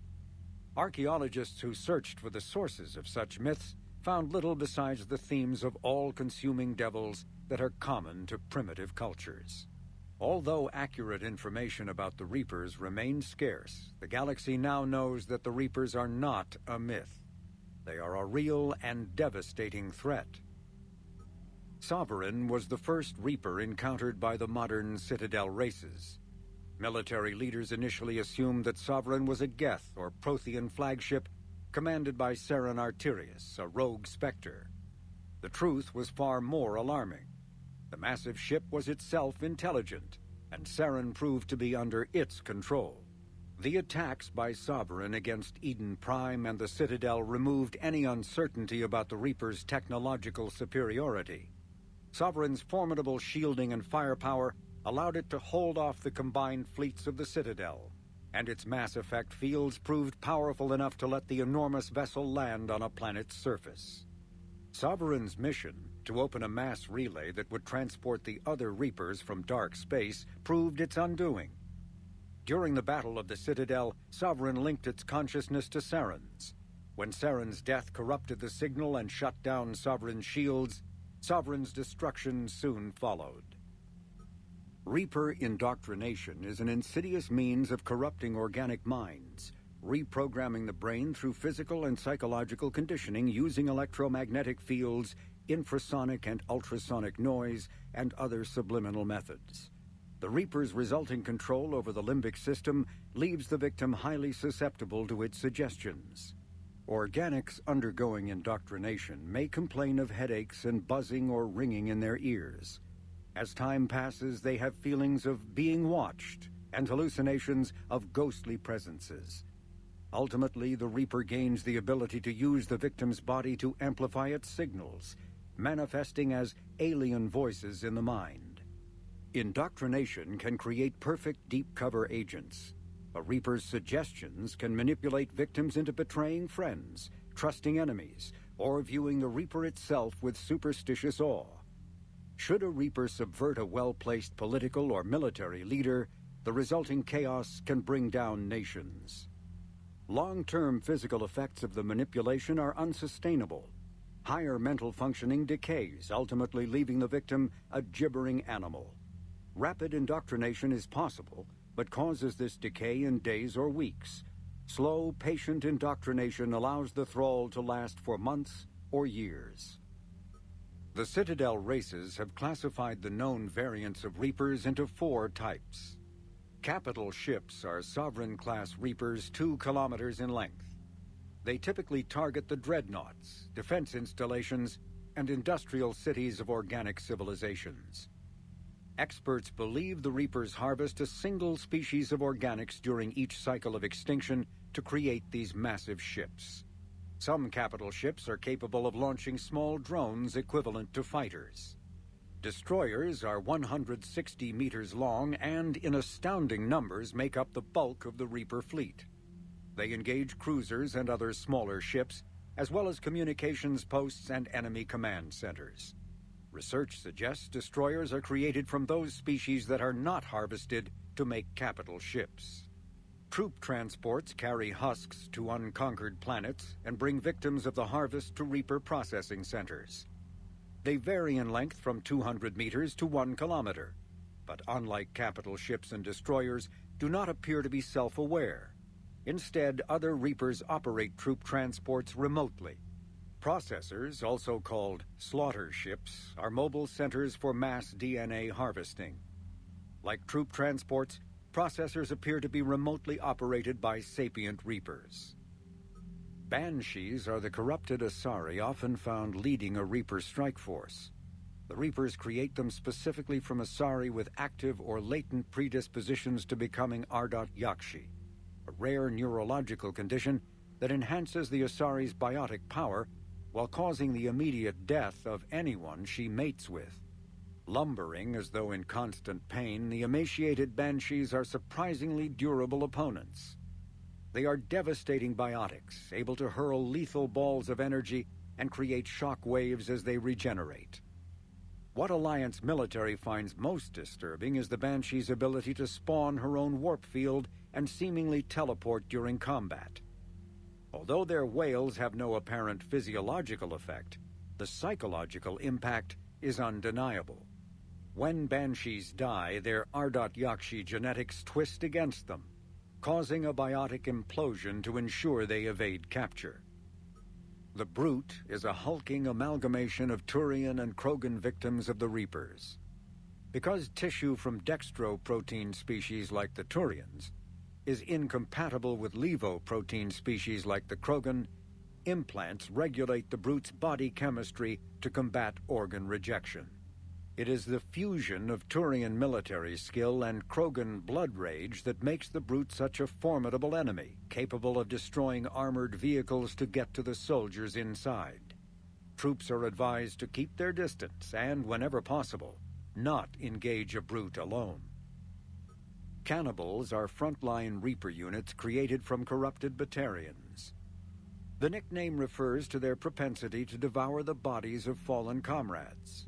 Archaeologists who searched for the sources of such myths found little besides the themes of all-consuming devils that are common to primitive cultures. Although accurate information about the Reapers remains scarce, the galaxy now knows that the Reapers are not a myth. They are a real and devastating threat. Sovereign was the first Reaper encountered by the modern Citadel races. Military leaders initially assumed that Sovereign was a Geth or Prothean flagship commanded by Saren Arterius, a rogue Spectre. The truth was far more alarming. The massive ship was itself intelligent, and Saren proved to be under its control. The attacks by Sovereign against Eden Prime and the Citadel removed any uncertainty about the Reaper's technological superiority. Sovereign's formidable shielding and firepower allowed it to hold off the combined fleets of the Citadel, and its mass effect fields proved powerful enough to let the enormous vessel land on a planet's surface. Sovereign's mission, to open a mass relay that would transport the other Reapers from dark space, proved its undoing. During the Battle of the Citadel, Sovereign linked its consciousness to Saren's. When Saren's death corrupted the signal and shut down Sovereign's shields, Sovereign's destruction soon followed. Reaper indoctrination is an insidious means of corrupting organic minds, reprogramming the brain through physical and psychological conditioning using electromagnetic fields, infrasonic and ultrasonic noise, and other subliminal methods. The Reaper's resulting control over the limbic system leaves the victim highly susceptible to its suggestions. Organics undergoing indoctrination may complain of headaches and buzzing or ringing in their ears. As time passes, they have feelings of being watched and hallucinations of ghostly presences. Ultimately, the Reaper gains the ability to use the victim's body to amplify its signals, manifesting as alien voices in the mind. Indoctrination can create perfect deep cover agents. A Reaper's suggestions can manipulate victims into betraying friends, trusting enemies, or viewing the Reaper itself with superstitious awe. Should a Reaper subvert a well-placed political or military leader, the resulting chaos can bring down nations. Long-term physical effects of the manipulation are unsustainable. Higher mental functioning decays, ultimately leaving the victim a gibbering animal. Rapid indoctrination is possible, but causes this decay in days or weeks. Slow, patient indoctrination allows the thrall to last for months or years. The Citadel races have classified the known variants of Reapers into 4 types. Capital ships are Sovereign-class Reapers 2 kilometers in length. They typically target the dreadnoughts, defense installations, and industrial cities of organic civilizations. Experts believe the Reapers harvest a single species of organics during each cycle of extinction to create these massive ships. Some capital ships are capable of launching small drones equivalent to fighters. Destroyers are 160 meters long and, in astounding numbers, make up the bulk of the Reaper fleet. They engage cruisers and other smaller ships, as well as communications posts and enemy command centers. Research suggests destroyers are created from those species that are not harvested to make capital ships. Troop transports carry husks to unconquered planets and bring victims of the harvest to Reaper processing centers. They vary in length from 200 meters to 1 kilometer, but unlike capital ships and destroyers, do not appear to be self-aware. Instead, other Reapers operate troop transports remotely. Processors, also called slaughter ships, are mobile centers for mass DNA harvesting. Like troop transports, processors appear to be remotely operated by sapient Reapers. Banshees are the corrupted Asari often found leading a Reaper strike force. The Reapers create them specifically from Asari with active or latent predispositions to becoming Ardat Yakshi, a rare neurological condition that enhances the Asari's biotic power while causing the immediate death of anyone she mates with. Lumbering as though in constant pain, the emaciated Banshees are surprisingly durable opponents. They are devastating biotics, able to hurl lethal balls of energy and create shock waves as they regenerate. What Alliance military finds most disturbing is the Banshee's ability to spawn her own warp field and seemingly teleport during combat. Although their wails have no apparent physiological effect, the psychological impact is undeniable. When Banshees die, their Ardat Yakshi genetics twist against them, causing a biotic implosion to ensure they evade capture. The Brute is a hulking amalgamation of Turian and Krogan victims of the Reapers. Because tissue from dextroprotein species like the Turians is incompatible with levoprotein species like the Krogan, implants regulate the Brute's body chemistry to combat organ rejection. It is the fusion of Turian military skill and Krogan blood rage that makes the Brute such a formidable enemy, capable of destroying armored vehicles to get to the soldiers inside. troops are advised to keep their distance and, whenever possible, not engage a brute alone. Cannibals are frontline Reaper units created from corrupted Batarians. The nickname refers to their propensity to devour the bodies of fallen comrades.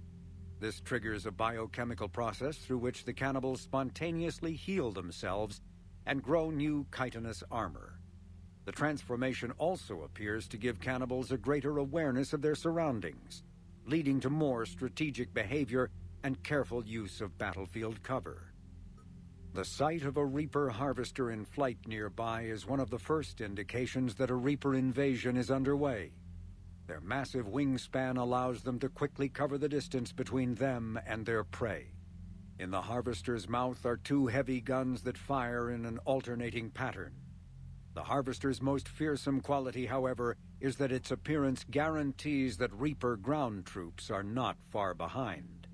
This triggers a biochemical process through which the cannibals spontaneously heal themselves and grow new chitinous armor. The transformation also appears to give cannibals a greater awareness of their surroundings, leading to more strategic behavior and careful use of battlefield cover. The sight of a Reaper harvester in flight nearby is one of the first indications that a Reaper invasion is underway. Their massive wingspan allows them to quickly cover the distance between them and their prey. In the harvester's mouth are two heavy guns that fire in an alternating pattern. The harvester's most fearsome quality, however, is that its appearance guarantees that Reaper ground troops are not far behind.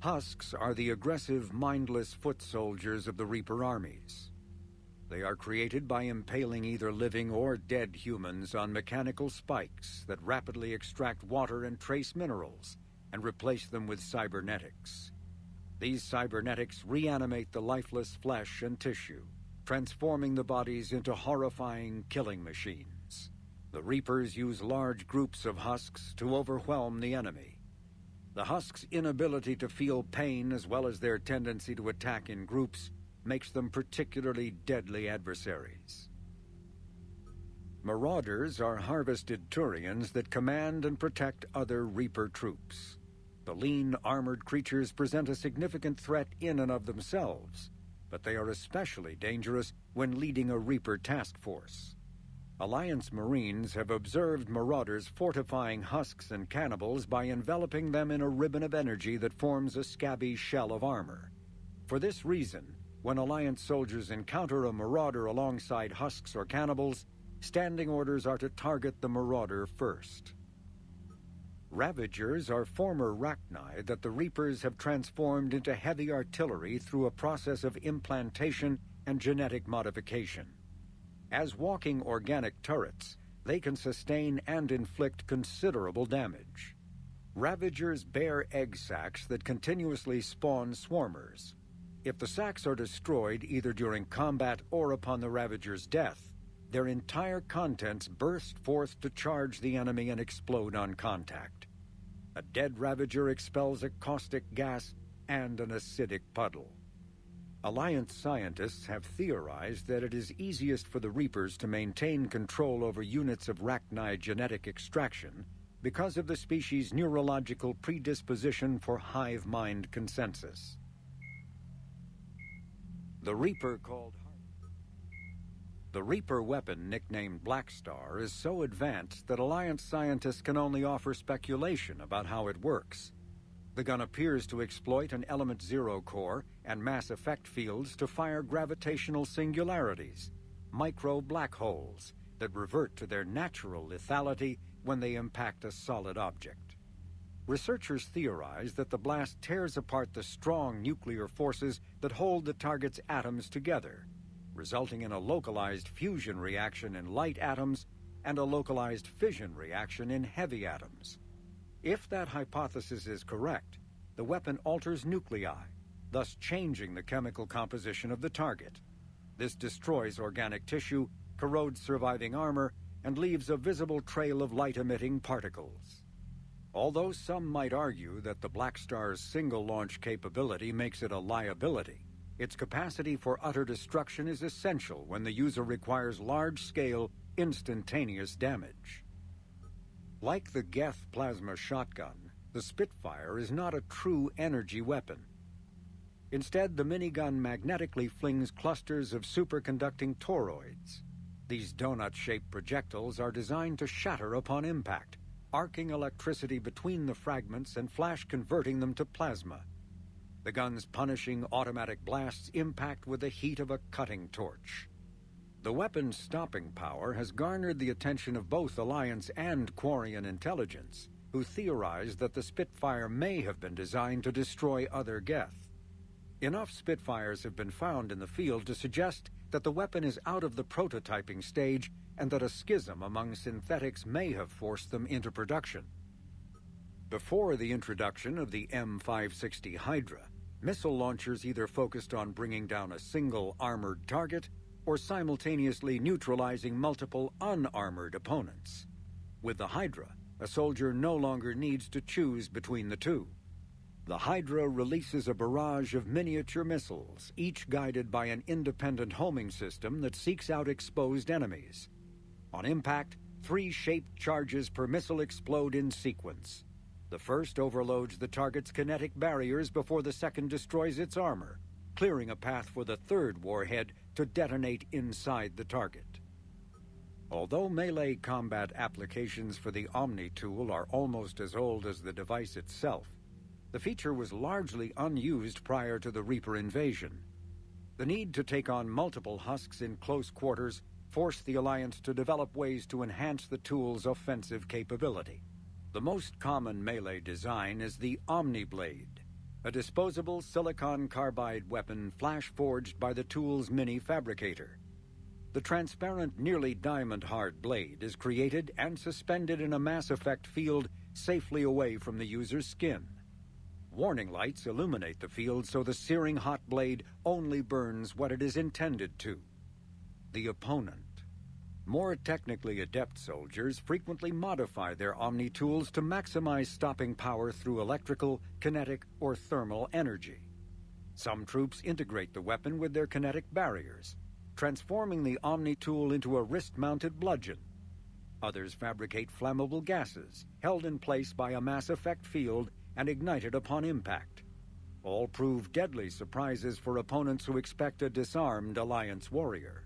Husks are the aggressive, mindless foot soldiers of the Reaper armies. They are created by impaling either living or dead humans on mechanical spikes that rapidly extract water and trace minerals and replace them with cybernetics. These cybernetics reanimate the lifeless flesh and tissue, transforming the bodies into horrifying killing machines. The Reapers use large groups of husks to overwhelm the enemy. The husks' inability to feel pain, as well as their tendency to attack in groups, makes them particularly deadly adversaries. Marauders are harvested Turians that command and protect other Reaper troops. The lean, armored creatures present a significant threat in and of themselves, but they are especially dangerous when leading a Reaper task force. Alliance Marines have observed Marauders fortifying husks and cannibals by enveloping them in a ribbon of energy that forms a scabby shell of armor. For this reason, when Alliance soldiers encounter a Marauder alongside husks or cannibals, standing orders are to target the Marauder first. Ravagers are former Rachni that the Reapers have transformed into heavy artillery through a process of implantation and genetic modification. As walking organic turrets, they can sustain and inflict considerable damage. Ravagers bear egg sacs that continuously spawn swarmers. If the sacs are destroyed either during combat or upon the Ravager's death, their entire contents burst forth to charge the enemy and explode on contact. A dead Ravager expels a caustic gas and an acidic puddle. Alliance scientists have theorized that it is easiest for the Reapers to maintain control over units of Rachni genetic extraction because of the species' neurological predisposition for hive mind consensus. The Reaper weapon, nicknamed Black Star, is so advanced that Alliance scientists can only offer speculation about how it works. The gun appears to exploit an Element Zero core and mass effect fields to fire gravitational singularities, micro-black holes, that revert to their natural lethality when they impact a solid object. Researchers theorize that the blast tears apart the strong nuclear forces that hold the target's atoms together, resulting in a localized fusion reaction in light atoms and a localized fission reaction in heavy atoms. If that hypothesis is correct, the weapon alters nuclei, thus changing the chemical composition of the target. This destroys organic tissue, corrodes surviving armor, and leaves a visible trail of light-emitting particles. Although some might argue that the Black Star's single-launch capability makes it a liability, its capacity for utter destruction is essential when the user requires large-scale, instantaneous damage. Like the Geth plasma shotgun, the Spitfire is not a true energy weapon. Instead, the minigun magnetically flings clusters of superconducting toroids. These donut-shaped projectiles are designed to shatter upon impact, arcing electricity between the fragments and flash-converting them to plasma. The gun's punishing automatic blasts impact with the heat of a cutting torch. The weapon's stopping power has garnered the attention of both Alliance and Quarian intelligence, who theorized that the Spitfire may have been designed to destroy other Geth. Enough Spitfires have been found in the field to suggest that the weapon is out of the prototyping stage and that a schism among synthetics may have forced them into production. Before the introduction of the M560 Hydra, missile launchers either focused on bringing down a single armored target or simultaneously neutralizing multiple unarmored opponents. With the Hydra, a soldier no longer needs to choose between the two. The Hydra releases a barrage of miniature missiles, each guided by an independent homing system that seeks out exposed enemies. On impact, 3 shaped charges per missile explode in sequence. The first overloads the target's kinetic barriers before the second destroys its armor, clearing a path for the third warhead to detonate inside the target. Although melee combat applications for the Omni tool are almost as old as the device itself, the feature was largely unused prior to the Reaper invasion. The need to take on multiple husks in close quarters forced the Alliance to develop ways to enhance the tool's offensive capability. The most common melee design is the Omni Blade, a disposable silicon carbide weapon flash-forged by the tool's mini-fabricator. The transparent, nearly diamond-hard blade is created and suspended in a mass effect field safely away from the user's skin. Warning lights illuminate the field so the searing hot blade only burns what it is intended to: the opponent. More technically adept soldiers frequently modify their Omni tools to maximize stopping power through electrical, kinetic, or thermal energy. Some troops integrate the weapon with their kinetic barriers, transforming the Omni tool into a wrist-mounted bludgeon. Others fabricate flammable gases, held in place by a mass effect field and ignited upon impact. All prove deadly surprises for opponents who expect a disarmed Alliance warrior.